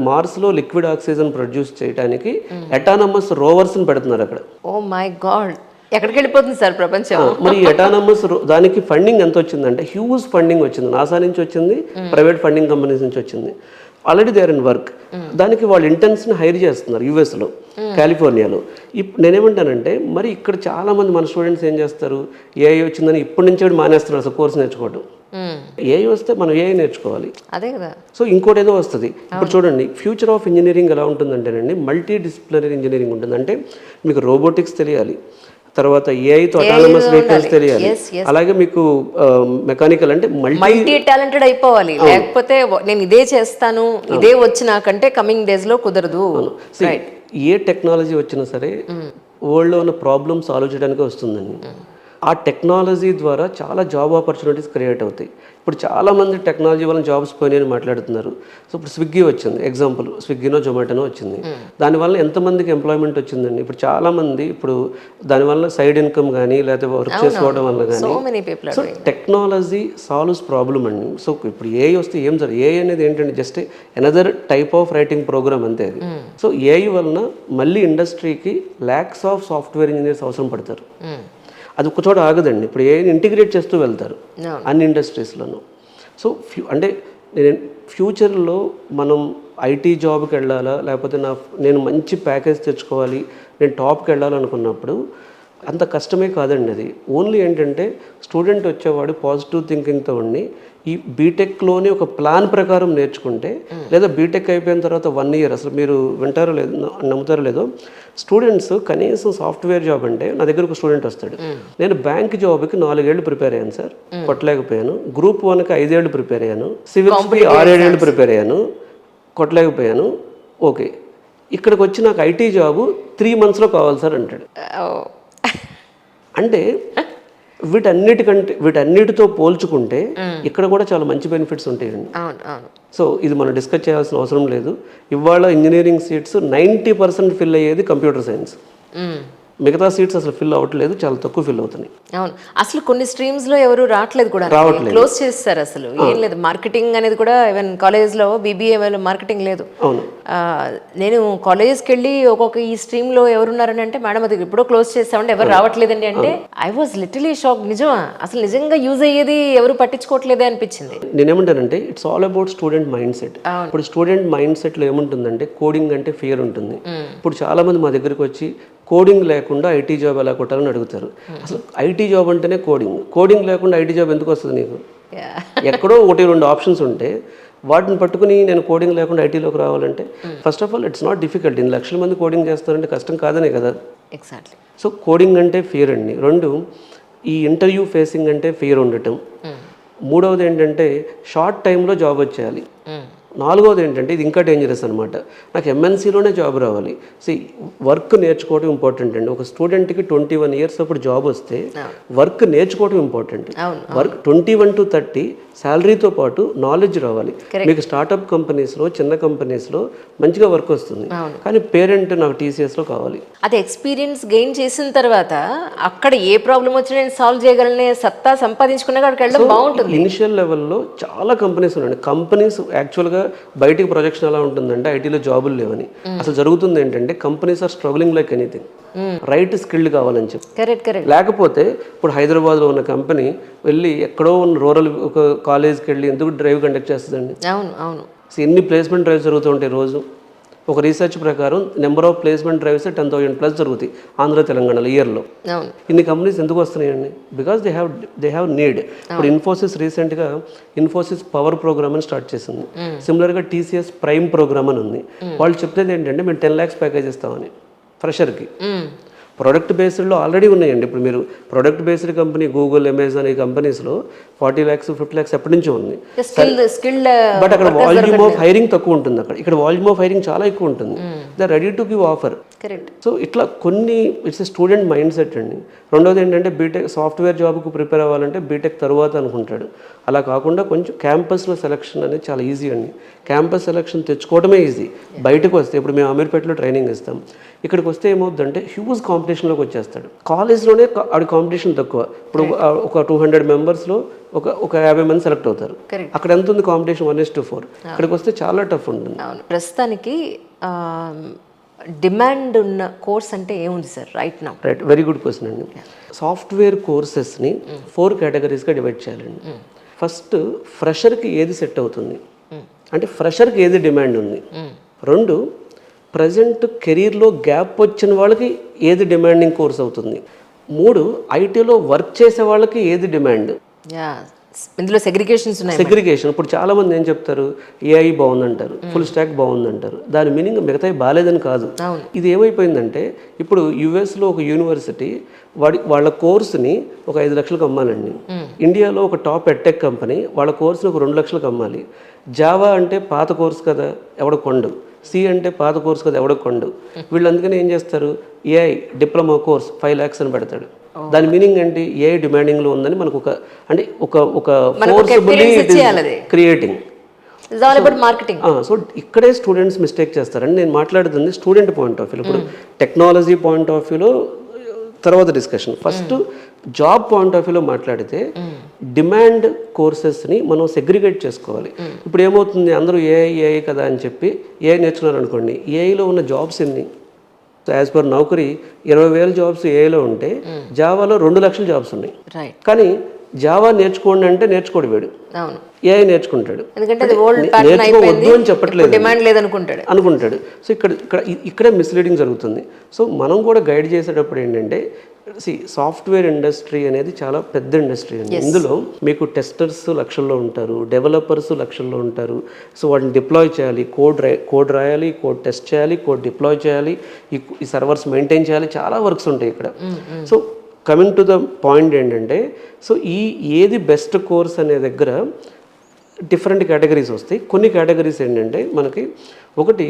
మార్స్లో లిక్విడ్ ఆక్సిజన్ ప్రొడ్యూస్ చేయడానికి ఎటానమస్ రోవర్స్ని పెడుతున్నారు అక్కడ. ఓ మై గాడ్, ఎక్కడికి వెళ్ళిపోతుంది సార్ ప్రపంచం? మరి ఎటానమస్ దానికి ఫండింగ్ ఎంత వచ్చిందంటే హ్యూజ్ ఫండింగ్ వచ్చింది. నాసా నుంచి వచ్చింది, ప్రైవేట్ ఫండింగ్ కంపెనీస్ నుంచి వచ్చింది. Already they are in work. దానికి వాళ్ళు ఇంటర్న్స్ని హైర్ చేస్తున్నారు యూఎస్లో, కాలిఫోర్నియాలో. నేనేమంటానంటే మరి ఇక్కడ చాలామంది మన స్టూడెంట్స్ ఏం చేస్తారు, ఏఐ వచ్చిందని ఇప్పటి నుంచి మానేస్తున్నారు అసలు కోర్స్ నేర్చుకోవడం. ఏఐ వస్తే మనం ఏఐ నేర్చుకోవాలి, అదే కదా. సో ఇంకోటి ఏదో వస్తుంది. ఇప్పుడు చూడండి, ఫ్యూచర్ ఆఫ్ ఇంజనీరింగ్ ఎలా ఉంటుందంటేనండి మల్టీ డిసిప్లినరీ ఇంజనీరింగ్ ఉంటుంది. అంటే మీకు రోబోటిక్స్ తెలియాలి, తర్వాత ఏఐతో అటానమస్ వెహికల్స్ తెలియాలి, అలాగే మీకు మెకానికల్ అంటే మల్టీ టాలెంటెడ్ అయిపోవాలి. లేకపోతే నేను ఇదే చేస్తాను, ఇదే వచ్చి నాకంటే కమింగ్ డేస్ లో కుదరదు. ఏ టెక్నాలజీ వచ్చినా సరే వరల్డ్లో ఉన్న ప్రాబ్లమ్ సాల్వ్ చేయడానికి వస్తుందండి. ఆ టెక్నాలజీ ద్వారా చాలా జాబ్ ఆపర్చునిటీస్ క్రియేట్ అవుతాయి. ఇప్పుడు చాలామంది టెక్నాలజీ వల్ల జాబ్స్ పోయినాయని మాట్లాడుతున్నారు. సో ఇప్పుడు స్విగ్గీ వచ్చింది, ఎగ్జాంపుల్ స్విగ్గీనో జొమాటోనో వచ్చింది. దానివల్ల ఎంతమందికి ఎంప్లాయ్మెంట్ వచ్చిందండి? ఇప్పుడు చాలామంది ఇప్పుడు దానివల్ల సైడ్ ఇన్కమ్ కానీ లేకపోతే వర్క్ చేసుకోవడం వల్ల కానీ. సో టెక్నాలజీ సాల్వ్స్ ప్రాబ్లమ్ అండి. సో ఇప్పుడు ఏఐ వస్తే ఏం జరగదు. ఏఐ అనేది ఏంటంటే just another type of writing program అంతే అది. సో ఏఐ వలన మళ్ళీ ఇండస్ట్రీకి ల్యాక్స్ ఆఫ్ సాఫ్ట్వేర్ ఇంజనీర్స్ అవసరం పడతారు. అది ఒక చోట ఆగదండి. ఇప్పుడు ఏఐని ఇంటిగ్రేట్ చేస్తూ వెళ్తారు అన్ని ఇండస్ట్రీస్లోనూ. సో అంటే నేను ఫ్యూచర్లో మనం ఐటీ జాబ్కి వెళ్ళాలా, లేకపోతే నేను మంచి ప్యాకేజ్ తెచ్చుకోవాలి, నేను టాప్కి వెళ్ళాలనుకున్నప్పుడు అంత కష్టమే కాదండి అది. ఓన్లీ ఏంటంటే స్టూడెంట్ వచ్చేవాడు పాజిటివ్ థింకింగ్తో ఉండి ఈ బీటెక్లోనే ఒక ప్లాన్ ప్రకారం నేర్చుకుంటే, లేదా బీటెక్ అయిపోయిన తర్వాత 1 year అసలు మీరు వింటారో లేదో నమ్ముతారో లేదో, స్టూడెంట్స్ కనీసం సాఫ్ట్వేర్ జాబ్ అంటే నా దగ్గర ఒక స్టూడెంట్ వస్తాడు, నేను బ్యాంక్ జాబ్కి 4 years ప్రిపేర్ అయ్యాను సార్, కొట్టలేకపోయాను. గ్రూప్ 1కి 5 years ప్రిపేర్ అయ్యాను. సివిల్స్కి 6-7 years ప్రిపేర్ అయ్యాను, కొట్టలేకపోయాను. ఓకే, ఇక్కడికి వచ్చి నాకు ఐటీ జాబు 3 monthsలో కావాలి సార్ అంటాడు. అంటే వీటన్నిటితో పోల్చుకుంటే ఇక్కడ కూడా చాలా మంచి బెనిఫిట్స్ ఉంటాయండి. సో ఇది మనం డిస్కస్ చేయాల్సిన అవసరం లేదు. ఇవాళ ఇంజనీరింగ్ సీట్స్ 90% ఫిల్ అయ్యేది కంప్యూటర్ సైన్స్. మిగతా సీట్స్ అసలు ఫిల్ అవ్వట్లేదు, చాలా తక్కువ ఫిల్ అవుతున్నాయి. అవును, అసలు కొన్ని స్ట్రీమ్స్ లో ఎవరు రావట్లేదు కూడా, క్లోజ్ చేస్తారు. అసలు ఏం లేదు, మార్కెటింగ్ అనేది కూడా ఈవెన్ కాలేజ్ లో బీబీఏ మార్కెటింగ్ లేదు. అవును, నేను కాలేజ్కి వెళ్ళి ఒక్కొక్క ఈ స్ట్రీమ్ లో ఎవరున్నారని అంటే మేడం అది ఎప్పుడో క్లోజ్ చేస్తామంటే ఎవరు రావట్లేదండి అంటే ఐ వాజ్ లిటిలీ షాక్. నిజమా, అసలు నిజంగా యూజ్ అయ్యేది ఎవరు పట్టించుకోవట్లేదే అనిపించింది. నేనేమంటానంటే it's all about student mind set. ఇప్పుడు స్టూడెంట్ మైండ్ సెట్ లో ఏముంటుందంటే కోడింగ్ అంటే ఫియర్ ఉంటుంది. ఇప్పుడు చాలా మంది మా దగ్గరికి వచ్చి కోడింగ్ లేకుండా ఐటీ జాబ్ ఎలా కొట్టాలని అడుగుతారు. అసలు ఐటీ జాబ్ అంటేనే కోడింగ్ లేకుండా ఐటీ జాబ్ ఎందుకు వస్తుంది నీకు? ఎక్కడో 1-2 ఆప్షన్స్ ఉంటే వాటిని పట్టుకుని నేను కోడింగ్ లేకుండా ఐటీలోకి రావాలంటే first of all it's not difficult. 1 లక్షల మంది కోడింగ్ చేస్తారంటే కష్టం కాదనే కదా. ఎగ్జాక్ట్లీ. సో కోడింగ్ అంటే ఫియర్ అండి. 2, ఈ ఇంటర్వ్యూ ఫేసింగ్ అంటే ఫియర్ ఉండటం. 3వది ఏంటంటే షార్ట్ టైంలో జాబ్ వచ్చేయాలి. 4వది ఏంటంటే ఇది ఇంకా డేంజరస్ అనమాట, నాకు ఎంఎన్సీలోనే జాబ్ రావాలి. సో వర్క్ నేర్చుకోవడం ఇంపార్టెంట్ అండి. ఒక స్టూడెంట్కి 21 years అప్పుడు జాబ్ వస్తే వర్క్ నేర్చుకోవడం ఇంపార్టెంట్. వర్క్ 21 to 30 శాలరీతో పాటు నాలెడ్జ్ రావాలి. మీకు స్టార్టప్ కంపెనీస్లో, చిన్న కంపెనీస్లో మంచిగా వర్క్ వస్తుంది, కానీ పేరెంట్ నాకు టీసీఎస్లో కావాలి. అది ఎక్స్పీరియన్స్ గెయిన్ చేసిన తర్వాత అక్కడ ఏ ప్రాబ్లం వచ్చినా నేను సాల్వ్ చేయగలనే సత్తా సంపాదించుకునే అక్కడికి వెళ్ళడం బాగుంటుంది. ఇనిషియల్ లెవెల్లో చాలా కంపెనీస్ ఉన్నాయండి. కంపెనీస్ యాక్చువల్గా బయటికి ప్రొజెక్షన్ ఎలా ఉంటుందంటే ఐటీలో జాబులు లేవని. అసలు జరుగుతుంది ఏంటంటే companies are struggling like anything. Right skilled కావాలని చెప్పి. కరెక్ట్. లేకపోతే ఇప్పుడు హైదరాబాద్లో ఉన్న కంపెనీ వెళ్ళి ఎక్కడో ఉన్న రూరల్ ఒక కాలేజ్కి వెళ్ళి ఎందుకు డ్రైవ్ కండక్ట్ చేస్తుందండి? అవును. సో ఎన్ని ప్లేస్మెంట్ డ్రైవ్స్ జరుగుతుంటాయి రోజు? ఒక రీసెర్చ్ ప్రకారం నెంబర్ ఆఫ్ ప్లేస్మెంట్ డ్రైవ్స్ 10,000+ జరుగుతాయి ఆంధ్ర తెలంగాణలో ఇయర్లో. ఇన్ని కంపెనీస్ ఎందుకు వస్తున్నాయండి? Because they have need. ఇప్పుడు ఇన్ఫోసిస్ రీసెంట్గా ఇన్ఫోసిస్ పవర్ ప్రోగ్రామ్ అని స్టార్ట్ చేసింది. సిమిలర్గా టీసీఎస్ ప్రైమ్ ప్రోగ్రామ్ అని ఉంది. వాళ్ళు చెప్పేది ఏంటంటే మేము 10 lakhs ప్యాకేజ్ ఇస్తామని ఫ్రెషర్కి. ప్రొడక్ట్ బేస్డ్లో ఆల్రెడీ ఉన్నాయండి. ఇప్పుడు మీరు product based company Google, Amazon ఈ కంపెనీస్లో 40 lakhs 50 lakhs ఎప్పటి నుంచో ఉంది. బట్ అక్కడ వాల్యూమ్ ఆఫ్ హైరింగ్ తక్కువ ఉంటుంది. ఇక్కడ వాల్యూమ్ ఆఫ్ హైరింగ్ చాలా ఎక్కువ ఉంటుంది. They are ready to give offer. Correct. So ఇట్లా కొన్ని ఇట్స్ స్టూడెంట్ మైండ్ సెట్ అండి. రెండోది ఏంటంటే బీటెక్ సాఫ్ట్వేర్ జాబ్కు ప్రిపేర్ అవ్వాలంటే బీటెక్ తర్వాత అనుకుంటాడు. అలా కాకుండా కొంచెం క్యాంపస్లో సెలక్షన్ అనేది చాలా ఈజీ అండి. క్యాంపస్ సెలక్షన్ తెచ్చుకోవడమే ఈజీ. బయటకు వస్తే ఇప్పుడు మేము అమీర్పేటలో ట్రైనింగ్ ఇస్తాం. ఇక్కడికి వస్తే ఏమవుతుందంటే హ్యూజ్ కాంపిటీషన్లోకి వచ్చేస్తాడు. కాలేజ్లోనే ఆడి కాంపిటీషన్ తక్కువ. ఇప్పుడు ఒక 200 మెంబర్స్లో ఒక 50 మంది సెలెక్ట్ అవుతారు. అక్కడ ఎంత ఉంది కాంపిటీషన్? 1:4. ఇక్కడికి వస్తే చాలా టఫ్ ఉంటుంది. అవును. ప్రస్తుతానికి డిమాండ్ ఉన్న కోర్స్ అంటే ఏముంది sir right now? Right, very good question అండి. సాఫ్ట్వేర్ కోర్సెస్ని 4 కేటగిరీస్గా డివైడ్ చేయాలండి. ఫస్ట్, ఫ్రెషర్కి ఏది సెట్ అవుతుంది అంటే ఫ్రెషర్కి ఏది డిమాండ్ ఉంది. 2, ప్రజెంట్ కెరీర్లో గ్యాప్ వచ్చిన వాళ్ళకి ఏది డిమాండింగ్ కోర్స్ అవుతుంది. 3, ఐటీలో వర్క్ చేసే వాళ్ళకి ఏది డిమాండ్. ఇందులో సెగ్రిగేషన్స్ ఉన్నాయి. సెగ్రిగేషన్ ఇప్పుడు చాలా మంది ఏం చెప్తారు, ఏఐ బాగుందంటారు, ఫుల్ స్టాక్ బాగుందంటారు. దాని మీనింగ్ మిగతాయి బాగాలేదని కాదు. ఇది ఏమైపోయిందంటే ఇప్పుడు యుఎస్లో ఒక యూనివర్సిటీ వాళ్ళ కోర్సుని ఒక 5 లక్షలకు అమ్మాలండి. ఇండియాలో ఒక టాప్ ఎడ్టెక్ కంపెనీ వాళ్ళ కోర్సుని ఒక 2 లక్షలకు అమ్మాలి. జావా అంటే పాత కోర్సు కదా, ఎవడ కొండు. సి అంటే పాత కోర్సు కదా, ఎవడ కొండు. వీళ్ళు అందుకని ఏం చేస్తారు, ఏఐ డిప్లొమా కోర్స్ 5 lakhs అని పెడతాడు. దాని మీనింగ్ ఏంటి, ఏ డిమాండింగ్లో ఉందని మనకు ఒక ఫోర్సబుల్లీ క్రియేటింగ్. మార్కెటింగ్. సో ఇక్కడే స్టూడెంట్స్ మిస్టేక్ చేస్తారని నేను మాట్లాడుతుంది స్టూడెంట్ పాయింట్ ఆఫ్ వ్యూ. ఇప్పుడు టెక్నాలజీ పాయింట్ ఆఫ్ వ్యూలో తర్వాత discussion. First job point of వ్యూలో మాట్లాడితే డిమాండ్ కోర్సెస్ని మనం సెగ్రిగేట్ చేసుకోవాలి. ఇప్పుడు ఏమవుతుంది, అందరూ ఏఐ కదా అని చెప్పి ఏఐ నేర్చుకున్నారు అనుకోండి, ఏఐలో ఉన్న జాబ్స్ ఎన్ని? యాజ్ పర్ నౌకరీ 20,000 జాబ్స్ ఏఐలో ఉంటే జావాలో 2 లక్షల జాబ్స్ ఉన్నాయి. కానీ జావా నేర్చుకోండి అంటే నేర్చుకోడు వీడు, ఏఐ నేర్చుకుంటాడు. నేర్చుకోవద్దు అని చెప్పట్లేదు, అనుకుంటాడు. సో ఇక్కడే మిస్లీడింగ్ జరుగుతుంది. సో మనం కూడా గైడ్ చేసేటప్పుడు ఏంటంటే సాఫ్ట్వేర్ ఇండస్ట్రీ అనేది చాలా పెద్ద ఇండస్ట్రీ అండి. ఇందులో మీకు టెస్టర్స్ లక్షల్లో ఉంటారు, డెవలపర్స్ లక్షల్లో ఉంటారు. సో వాటిని డిప్లాయ్ చేయాలి, కోడ్ రాయాలి, కోడ్ టెస్ట్ చేయాలి, కోడ్ డిప్లాయ్ చేయాలి, ఈ సర్వర్స్ మెయింటైన్ చేయాలి, చాలా వర్క్స్ ఉంటాయి ఇక్కడ. So coming to the point ఏంటంటే, సో ఏది బెస్ట్ కోర్స్ అనే దగ్గర డిఫరెంట్ కేటగిరీస్ వస్తాయి. కొన్ని కేటగిరీస్ ఏంటంటే మనకి ఒకటి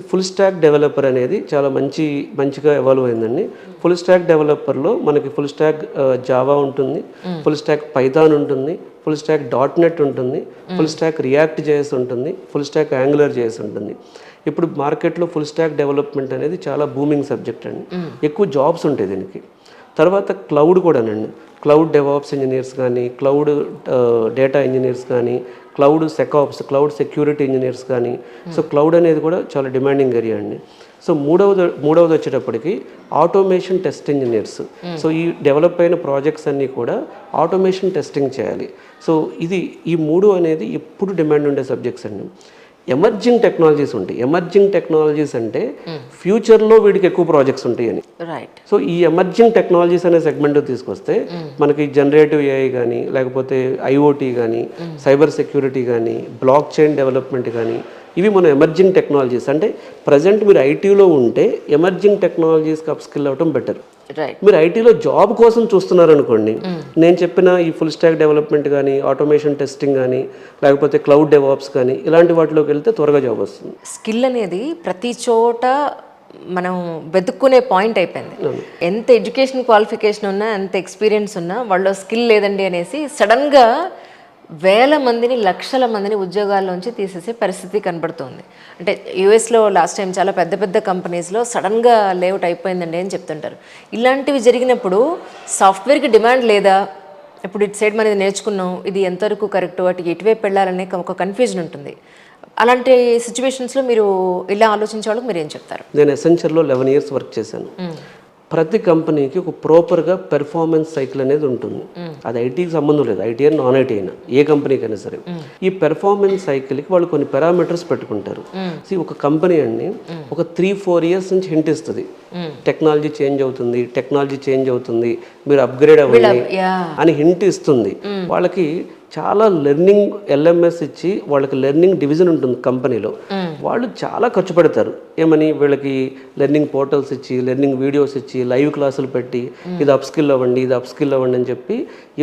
ఫుల్ స్టాక్ డెవలపర్ అనేది చాలా మంచిగా ఎవాల్వ్ అయిందండి. ఫుల్ స్టాక్ డెవలపర్లో మనకి ఫుల్ స్టాక్ జావా ఉంటుంది, ఫుల్ స్టాక్ పైథాన్ ఉంటుంది, ఫుల్ స్టాక్ .NET ఉంటుంది, ఫుల్ స్టాక్ రియాక్ట్ JS ఉంటుంది, ఫుల్ స్టాక్ యాంగులర్ JS ఉంటుంది. ఇప్పుడు మార్కెట్లో ఫుల్ స్టాక్ డెవలప్మెంట్ అనేది చాలా బూమింగ్ సబ్జెక్ట్ అండి. ఎక్కువ జాబ్స్ ఉంటాయి దీనికి. తర్వాత క్లౌడ్ కూడానండి. క్లౌడ్ డెవాప్స్ ఇంజనీర్స్ కానీ, క్లౌడ్ డేటా ఇంజనీర్స్ కానీ, క్లౌడ్ సెకాప్స్, క్లౌడ్ సెక్యూరిటీ ఇంజనీర్స్ కానీ. సో క్లౌడ్ అనేది కూడా చాలా డిమాండింగ్ ఏరియా అండి. సో మూడవది వచ్చేటప్పటికి ఆటోమేషన్ టెస్ట్ ఇంజనీర్స్. సో ఈ డెవలప్ అయిన ప్రాజెక్ట్స్ అన్నీ కూడా ఆటోమేషన్ టెస్టింగ్ చేయాలి. సో ఈ 3 అనేది ఎప్పుడు డిమాండ్ ఉండే సబ్జెక్ట్స్ అండి. ఎమర్జింగ్ టెక్నాలజీస్ ఉంటాయి. ఎమర్జింగ్ టెక్నాలజీస్ అంటే ఫ్యూచర్లో వీడికి ఎక్కువ ప్రాజెక్ట్స్ ఉంటాయని. సో ఈ ఎమర్జింగ్ టెక్నాలజీస్ అనే సెగ్మెంట్ తీసుకొస్తే మనకి జనరేటివ్ ఏఐ కానీ, లేకపోతే IoT కానీ, సైబర్ సెక్యూరిటీ కానీ, బ్లాక్ చైన్ డెవలప్మెంట్ కానీ, ఇవి మన ఎమర్జింగ్ టెక్నాలజీస్. అంటే ప్రజెంట్ మీరు ఐటీలో ఉంటే ఎమర్జింగ్ టెక్నాలజీస్కి అప్స్కిల్ అవ్వడం బెటర్. మీరు ఐటీలో జాబ్ కోసం చూస్తున్నారు అనుకోండి, నేను చెప్పిన ఈ ఫుల్ స్టాక్ డెవలప్మెంట్ కానీ, ఆటోమేషన్ టెస్టింగ్ కానీ, లేకపోతే క్లౌడ్ డెవాప్స్ కానీ, ఇలాంటి వాటిలోకి వెళ్తే త్వరగా జాబ్ వస్తుంది. స్కిల్ అనేది ప్రతి చోట మనం వెతుక్కునే పాయింట్ అయిపోయింది. ఎంత ఎడ్యుకేషన్ క్వాలిఫికేషన్ ఉన్నా, ఎంత ఎక్స్పీరియన్స్ ఉన్నా, వాళ్ళలో స్కిల్ లేదండి అనేసి సడన్గా వేల మందిని, లక్షల మందిని ఉద్యోగాల్లోంచి తీసేసే పరిస్థితి కనబడుతుంది. అంటే యూఎస్లో లాస్ట్ టైం చాలా పెద్ద పెద్ద కంపెనీస్లో సడన్గా లేఅవుట్ అయిపోయిందండి అని చెప్తుంటారు. ఇలాంటివి జరిగినప్పుడు సాఫ్ట్వేర్కి డిమాండ్ లేదా, ఇప్పుడు ఇటు సైడ్ మనం నేర్చుకున్నాం, ఇది ఎంతవరకు కరెక్ట్, వాటికి ఎటువైపు వెళ్ళాలనే ఒక కన్ఫ్యూజన్ ఉంటుంది. అలాంటి సిచ్యువేషన్స్లో మీరు ఇలా ఆలోచించే వాళ్ళకి మీరు ఏం చెప్తారు? నేను ఎసెన్షియల్లో 11 years వర్క్ చేశాను. ప్రతి కంపెనీకి ఒక ప్రాపర్గా పెర్ఫార్మెన్స్ సైకిల్ అనేది ఉంటుంది. అది ఐటీకి సంబంధం లేదు, ఐటీ అయినా నాన్ ఐటీ అయినా ఏ కంపెనీకైనా సరే. ఈ పెర్ఫార్మెన్స్ సైకిల్కి వాళ్ళు కొన్ని పారామీటర్స్ పెట్టుకుంటారు. ఒక కంపెనీ అండి ఒక 3-4 years నుంచి హింట్ ఇస్తుంది, టెక్నాలజీ చేంజ్ అవుతుంది, మీరు అప్గ్రేడ్ అవ్వండి అని హింట్ ఇస్తుంది. వాళ్ళకి చాలా లెర్నింగ్ LMS ఇచ్చి వాళ్ళకి లెర్నింగ్ డివిజన్ ఉంటుంది కంపెనీలో. వాళ్ళు చాలా ఖర్చు పెడతారు. ఏమని, వీళ్ళకి లెర్నింగ్ పోర్టల్స్ ఇచ్చి, లెర్నింగ్ వీడియోస్ ఇచ్చి, లైవ్ క్లాసులు పెట్టి, ఇది అప్స్కిల్ అవ్వండి అని చెప్పి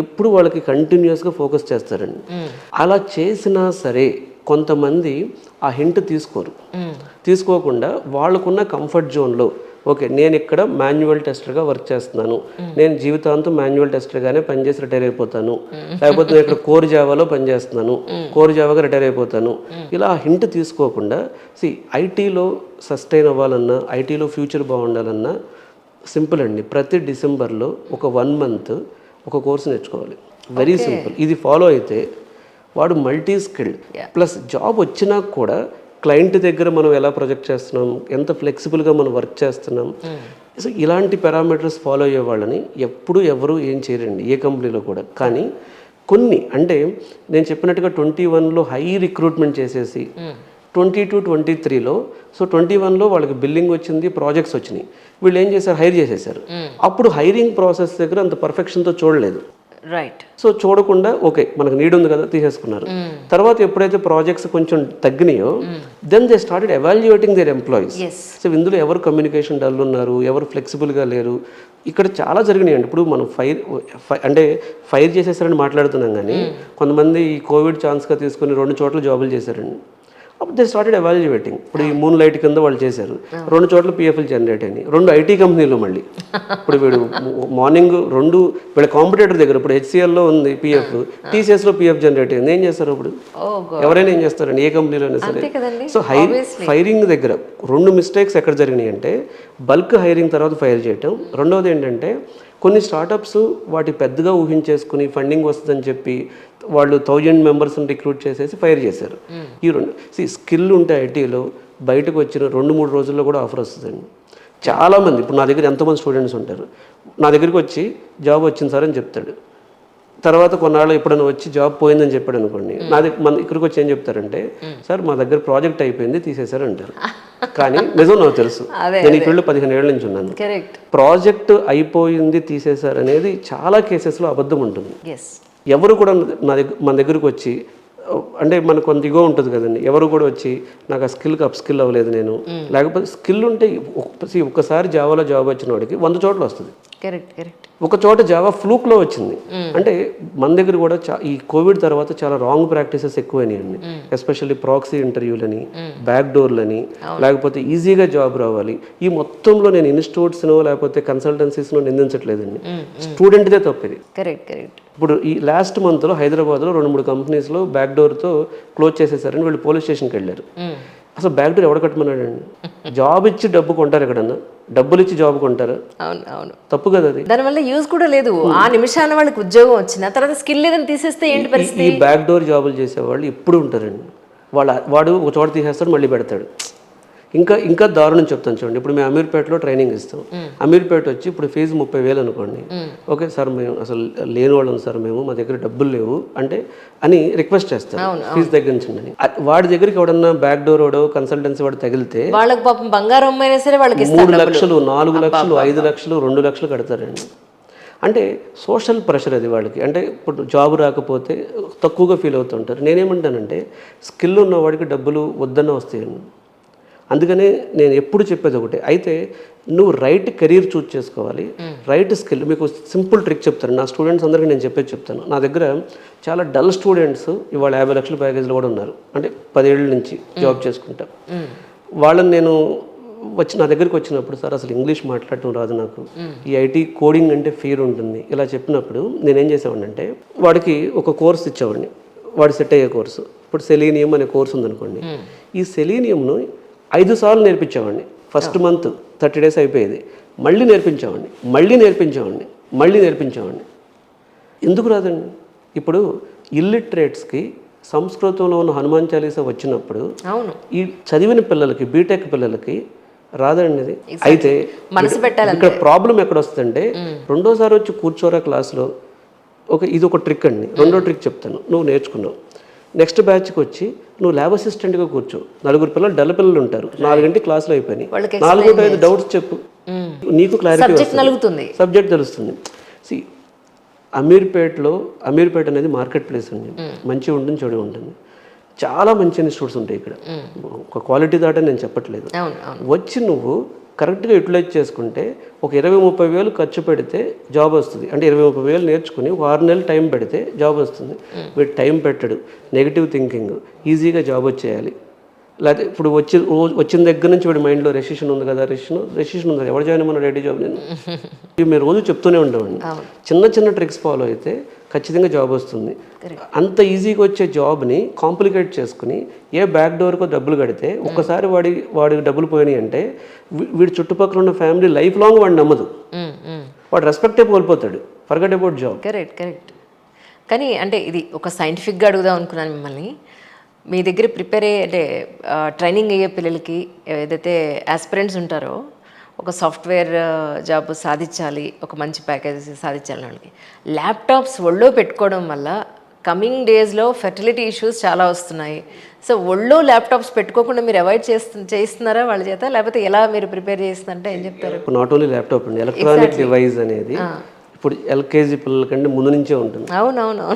ఎప్పుడు వాళ్ళకి కంటిన్యూస్గా ఫోకస్ చేస్తారండి. అలా చేసినా సరే కొంతమంది ఆ హింట్ తీసుకోకుండా వాళ్ళకున్న కంఫర్ట్ జోన్లో ఓకే నేను ఇక్కడ మాన్యువల్ టెస్టర్గా వర్క్ చేస్తున్నాను, నేను జీవితాంతం మాన్యువల్ టెస్టర్గానే పనిచేసి రిటైర్ అయిపోతాను, లేకపోతే నేను ఇక్కడ కోర్ జావాలో పనిచేస్తున్నాను, కోర్ జావాగా రిటైర్ అయిపోతాను, ఇలా హింట్ తీసుకోకుండా ఐటీలో సస్టైన్ అవ్వాలన్నా, ఐటీలో ఫ్యూచర్ బాగుండాలన్నా సింపుల్ అండి. ప్రతి డిసెంబర్లో ఒక 1 month ఒక కోర్సు నేర్చుకోవాలి. Very simple. ఇది ఫాలో అయితే వాడు మల్టీ స్కిల్డ్, ప్లస్ జాబ్ వచ్చినా కూడా క్లయింట్ దగ్గర మనం ఎలా ప్రొజెక్ట్ చేస్తున్నాం, ఎంత ఫ్లెక్సిబుల్గా మనం వర్క్ చేస్తున్నాం. సో ఇలాంటి పారామీటర్స్ ఫాలో అయ్యే వాళ్ళని ఎప్పుడు ఎవరు ఏం చేయరండి ఏ కంపెనీలో కూడా. కానీ కొన్ని అంటే నేను చెప్పినట్టుగా 21లో హై రిక్రూట్మెంట్ చేసేసి 22, 23లో సో 21లో వాళ్ళకి బిల్లింగ్ వచ్చింది, ప్రాజెక్ట్స్ వచ్చినాయి, వీళ్ళు ఏం చేశారు, హైర్ చేసేసారు. అప్పుడు హైరింగ్ ప్రాసెస్ దగ్గర అంత పర్ఫెక్షన్తో చూడలేదు. రైట్. సో చూడకుండా ఓకే మనకు నీడ్ ఉంది కదా తీసేసుకున్నారు. తర్వాత ఎప్పుడైతే ప్రాజెక్ట్స్ కొంచెం తగ్గినాయో then they started evaluating their employees. So ఇందులో ఎవరు కమ్యూనికేషన్ డల్ ఉన్నారు, ఎవరు ఫ్లెక్సిబుల్గా లేరు, ఇక్కడ చాలా జరిగినాయండి. ఇప్పుడు మనం ఫైర్ చేసేసారని మాట్లాడుతున్నాం, కానీ కొంతమంది ఈ కోవిడ్ ఛాన్స్గా తీసుకుని 2 చోట్ల జాబులు చేశారండి. అప్పుడు దే స్టార్టెడ్ ఎవాల్యుయేటింగ్. ఇప్పుడు ఈ మూన్ లైట్ కింద వాళ్ళు చేశారు, 2 చోట్ల పిఎఫ్లు జనరేట్ అయినాయి, 2 ఐటీ కంపెనీలు. మళ్ళీ ఇప్పుడు వీడు మార్నింగ్ 2 వీళ్ళ కాంపిటేటర్ దగ్గర ఇప్పుడు హెచ్సిఎల్లో ఉంది పిఎఫ్, టీసీఎస్లో పిఎఫ్ జనరేట్ అయింది. ఏం చేస్తారు ఇప్పుడు? ఎవరైనా ఏం చేస్తారండి ఏ కంపెనీలో అయినా సరే. సో ఫైరింగ్ దగ్గర 2 మిస్టేక్స్ ఎక్కడ జరిగినాయి అంటే బల్క్ హైరింగ్ తర్వాత ఫైర్ చేయటం. రెండవది ఏంటంటే కొన్ని స్టార్టప్స్ వాటి పెద్దగా ఊహించేసుకుని ఫండింగ్ వస్తుందని చెప్పి వాళ్ళు 1000 మెంబర్స్ని రిక్రూట్ చేసేసి ఫైర్ చేశారు. ఈ 2 స్కిల్ ఉంటే ఐటీలో బయటకు వచ్చిన 2-3 రోజుల్లో కూడా ఆఫర్ వస్తుందండి. చాలామంది ఇప్పుడు నా దగ్గర ఎంతోమంది స్టూడెంట్స్ ఉంటారు, నా దగ్గరికి వచ్చి జాబ్ వచ్చింది సార్ అని చెప్తాడు. తర్వాత కొన్నాళ్ళు ఎప్పుడైనా వచ్చి జాబ్ పోయిందని చెప్పాడు అనుకోండి, మన ఇక్కడికి వచ్చి ఏం చెప్తారంటే సార్ మా దగ్గర ప్రాజెక్ట్ అయిపోయింది తీసేశారు అంటారు. కానీ నిజం నాకు తెలుసు, నేను ఈ ఫీల్డ్లో 15 ఏళ్ళ నుంచి ఉన్నాను. ప్రాజెక్ట్ అయిపోయింది తీసేశారు అనేది చాలా కేసెస్లో అబద్ధం ఉంటుంది. ఎవరు కూడా మన దగ్గరకు వచ్చి అంటే మనకు కొంత ఇగో ఉంటుంది కదండి, ఎవరు కూడా వచ్చి నాకు ఆ స్కిల్కి అప్ స్కిల్ అవ్వలేదు నేను, లేకపోతే స్కిల్ ఉంటే ఒక్కసారి జావాలో జాబ్ వచ్చిన వాడికి 100 చోట్ల వస్తుంది. ఒక చోట జావా ఫ్లూక్లో వచ్చింది. అంటే మన దగ్గర కూడా ఈ కోవిడ్ తర్వాత చాలా రాంగ్ ప్రాక్టీసెస్ ఎక్కువైనాయండి. ఎస్పెషల్లీ ప్రాక్సీ ఇంటర్వ్యూలని, బ్యాక్ డోర్లని, లేకపోతే ఈజీగా జాబ్ రావాలి. ఈ మొత్తంలో నేను ఇన్స్టిట్యూట్స్నో లేకపోతే కన్సల్టెన్సీస్నో నిందించట్లేదండి, స్టూడెంట్దే తప్పిది. ఇప్పుడు ఈ లాస్ట్ మంత్లో హైదరాబాద్లో 2-3 కంపెనీస్లో బ్యాక్ డోర్తో క్లోజ్ చేసేసారని వీళ్ళు పోలీస్ స్టేషన్కి వెళ్ళారు. అసలు బ్యాక్ డోర్ ఎవడ కట్టమన్నాడండి? జాబ్ ఇచ్చి డబ్బు కొంటారు ఎక్కడన్నా? డబ్బులు ఇచ్చి జాబ్ కొంటారు? అవును, తప్పు కదా అది. దానివల్ల యూజ్ కూడా లేదు. ఆ నిమిషాన వాళ్ళకి ఉద్యోగం వచ్చిన తర్వాత స్కిల్ లేదని తీసేస్తే ఏంటి పరిస్థితి? ఈ బ్యాక్ డోర్ జాబులు చేసేవాళ్ళు ఎప్పుడు ఉంటారండి. వాడు ఒక చోట తీసేస్తాడు, మళ్ళీ పెడతాడు. ఇంకా దారుణం చెప్తాను చూడండి. ఇప్పుడు మేము అమీర్పేటలో ట్రైనింగ్ ఇస్తాం. అమీర్పేట వచ్చి ఇప్పుడు ఫీజు 30,000 అనుకోండి. ఓకే సార్ మేము అసలు లేని వాళ్ళం సార్, మేము మా దగ్గర డబ్బులు లేవు అంటే అని రిక్వెస్ట్ చేస్తారు ఫీజు తగ్గించండి. వాడి దగ్గరికి ఎవడన్నా బ్యాక్ డోర్ వాడు కన్సల్టెన్సీ వాడు తగిలితే వాళ్ళకి పాపం బంగారం అయినా సరే వాళ్ళకి 3 లక్షలు 4 లక్షలు 5 లక్షలు 2 లక్షలు కడతారండి. అంటే సోషల్ ప్రెషర్ అది వాళ్ళకి. అంటే ఇప్పుడు జాబ్ రాకపోతే తక్కువగా ఫీల్ అవుతుంటారు. నేనేమంటానంటే స్కిల్ ఉన్న వాడికి డబ్బులు వద్దన్న వస్తాయండి. అందుకనే నేను ఎప్పుడు చెప్పేది ఒకటే, అయితే నువ్వు రైట్ కెరీర్ చూజ్ చేసుకోవాలి, రైట్ స్కిల్. మీకు సింపుల్ ట్రిక్ చెప్తాను, నా స్టూడెంట్స్ అందరికీ నేను చెప్పేది చెప్తాను. నా దగ్గర చాలా డల్ స్టూడెంట్స్ ఇవాళ 50 లక్షల ప్యాకేజీలు కూడా ఉన్నారు, అంటే 10 ఏళ్ళ నుంచి జాబ్ చేసుకుంటా. వాళ్ళని నేను నా దగ్గరికి వచ్చినప్పుడు సార్ అసలు ఇంగ్లీష్ మాట్లాడటం రాదు నాకు, ఈ ఐటీ కోడింగ్ అంటే ఫియర్ ఉంటుంది ఇలా చెప్పినప్పుడు నేనేం చేసేవాడిని అంటే వాడికి ఒక కోర్స్ ఇచ్చేవాడిని, వాడు సెట్ అయ్యే కోర్సు. ఇప్పుడు సెలీనియం అనే కోర్సు ఉందనుకోండి, ఈ సెలీనియంను 5 సార్లు నేర్పించేవాడిని. ఫస్ట్ మంత్ 30 days అయిపోయేది, మళ్ళీ నేర్పించేవాడిని. ఎందుకు రాదండి? ఇప్పుడు ఇల్లిటరేట్స్కి సంస్కృతంలో ఉన్న హనుమాన్ చాలీసా వచ్చినప్పుడు ఈ చదివిన పిల్లలకి, బీటెక్ పిల్లలకి రాదండి అది. అయితే ఇక్కడ ప్రాబ్లం ఎక్కడ వస్తుందంటే రెండోసారి వచ్చి కూర్చోరా క్లాస్లో. ఇది ఒక ట్రిక్ అండి. రెండో ట్రిక్ చెప్తాను, నువ్వు నేర్చుకున్నావు. నెక్స్ట్ బ్యాచ్కి వచ్చి నువ్వు ల్యాబ్ అసిస్టెంట్గా కూర్చో. 4 పిల్లలు డల్ పిల్లలు ఉంటారు, 4 గంటల క్లాసులు అయిపోయినాయి, 4-5 డౌట్స్ చెప్పు, నీకు క్లారిటీ వస్తుంది, సబ్జెక్ట్ తెలుస్తుంది. అమీర్పేట అనేది మార్కెట్ ప్లేస్ అండి. మంచిగా ఉంటుంది, చెడు ఉంటుంది. చాలా మంచి ఇన్స్టిట్యూట్స్ ఉంటాయి ఇక్కడ, ఒక క్వాలిటీ దాటని నేను చెప్పట్లేదు. వచ్చి నువ్వు కరెక్ట్గా యూటిలైజ్ చేసుకుంటే ఒక 20-30 వేలు ఖర్చు పెడితే జాబ్ వస్తుంది. అంటే 20-30 వేలు నేర్చుకుని 6 నెలలు టైం పెడితే జాబ్ వస్తుంది. వీడు టైం పెట్టడు, నెగిటివ్ థింకింగ్, ఈజీగా జాబ్ వచ్చేయాలి లేకపోతే ఇప్పుడు వచ్చిన దగ్గర నుంచి వీడి మైండ్లో రెసిషన్ ఉంది కదా, రెసిషన్ ఉంది కదా, ఎవరు జాయిన్ అవ్వమన్నా రెడీ జాబ్ నేను ఇవి మేము రోజు చెప్తూనే ఉంటామండి. చిన్న చిన్న ట్రిక్స్ ఫాలో అయితే ఖచ్చితంగా జాబ్ వస్తుంది. అంత ఈజీగా వచ్చే జాబ్ని కాంప్లికేట్ చేసుకుని ఏ బ్యాక్ డోర్కో డబ్బులు కడితే ఒక్కసారి వాడికి డబ్బులు పోయినాయి అంటే వీడి చుట్టుపక్కల ఉన్న ఫ్యామిలీ లైఫ్ లాంగ్ వాడిని నమ్మదు, వాడు రెస్పెక్టే కోల్పోతాడు. Forget about job. కరెక్ట్. కానీ అంటే ఇది ఒక సైంటిఫిక్గా అడుగుదాం అనుకున్నాను మిమ్మల్ని. మీ దగ్గర ప్రిపేర్ అయ్యే అంటే ట్రైనింగ్ అయ్యే పిల్లలకి ఏదైతే ఆస్పిరెంట్స్ ఉంటారో ఒక సాఫ్ట్వేర్ జాబ్ సాధించాలి, ఒక మంచి ప్యాకేజ్ సాధించాలి వాళ్ళకి ల్యాప్టాప్స్ ఒళ్ళో పెట్టుకోవడం వల్ల కమింగ్ డేస్లో ఫెర్టిలిటీ ఇష్యూస్ చాలా వస్తున్నాయి. సో ఒళ్ళో ల్యాప్టాప్స్ పెట్టుకోకుండా మీరు అవాయిడ్ చేస్తున్నారా వాళ్ళ చేత, లేకపోతే ఎలా మీరు ప్రిపేర్ చేస్తుందంటే ఏం చెప్తారు? నాట్ ఓన్లీ ల్యాప్టాప్ అండి, ఎలక్ట్రానిక్ డివైస్ అనేది ఇప్పుడు ఎల్కేజీ పిల్లల కంటే ముందు నుంచే ఉంటుంది. అవునవును.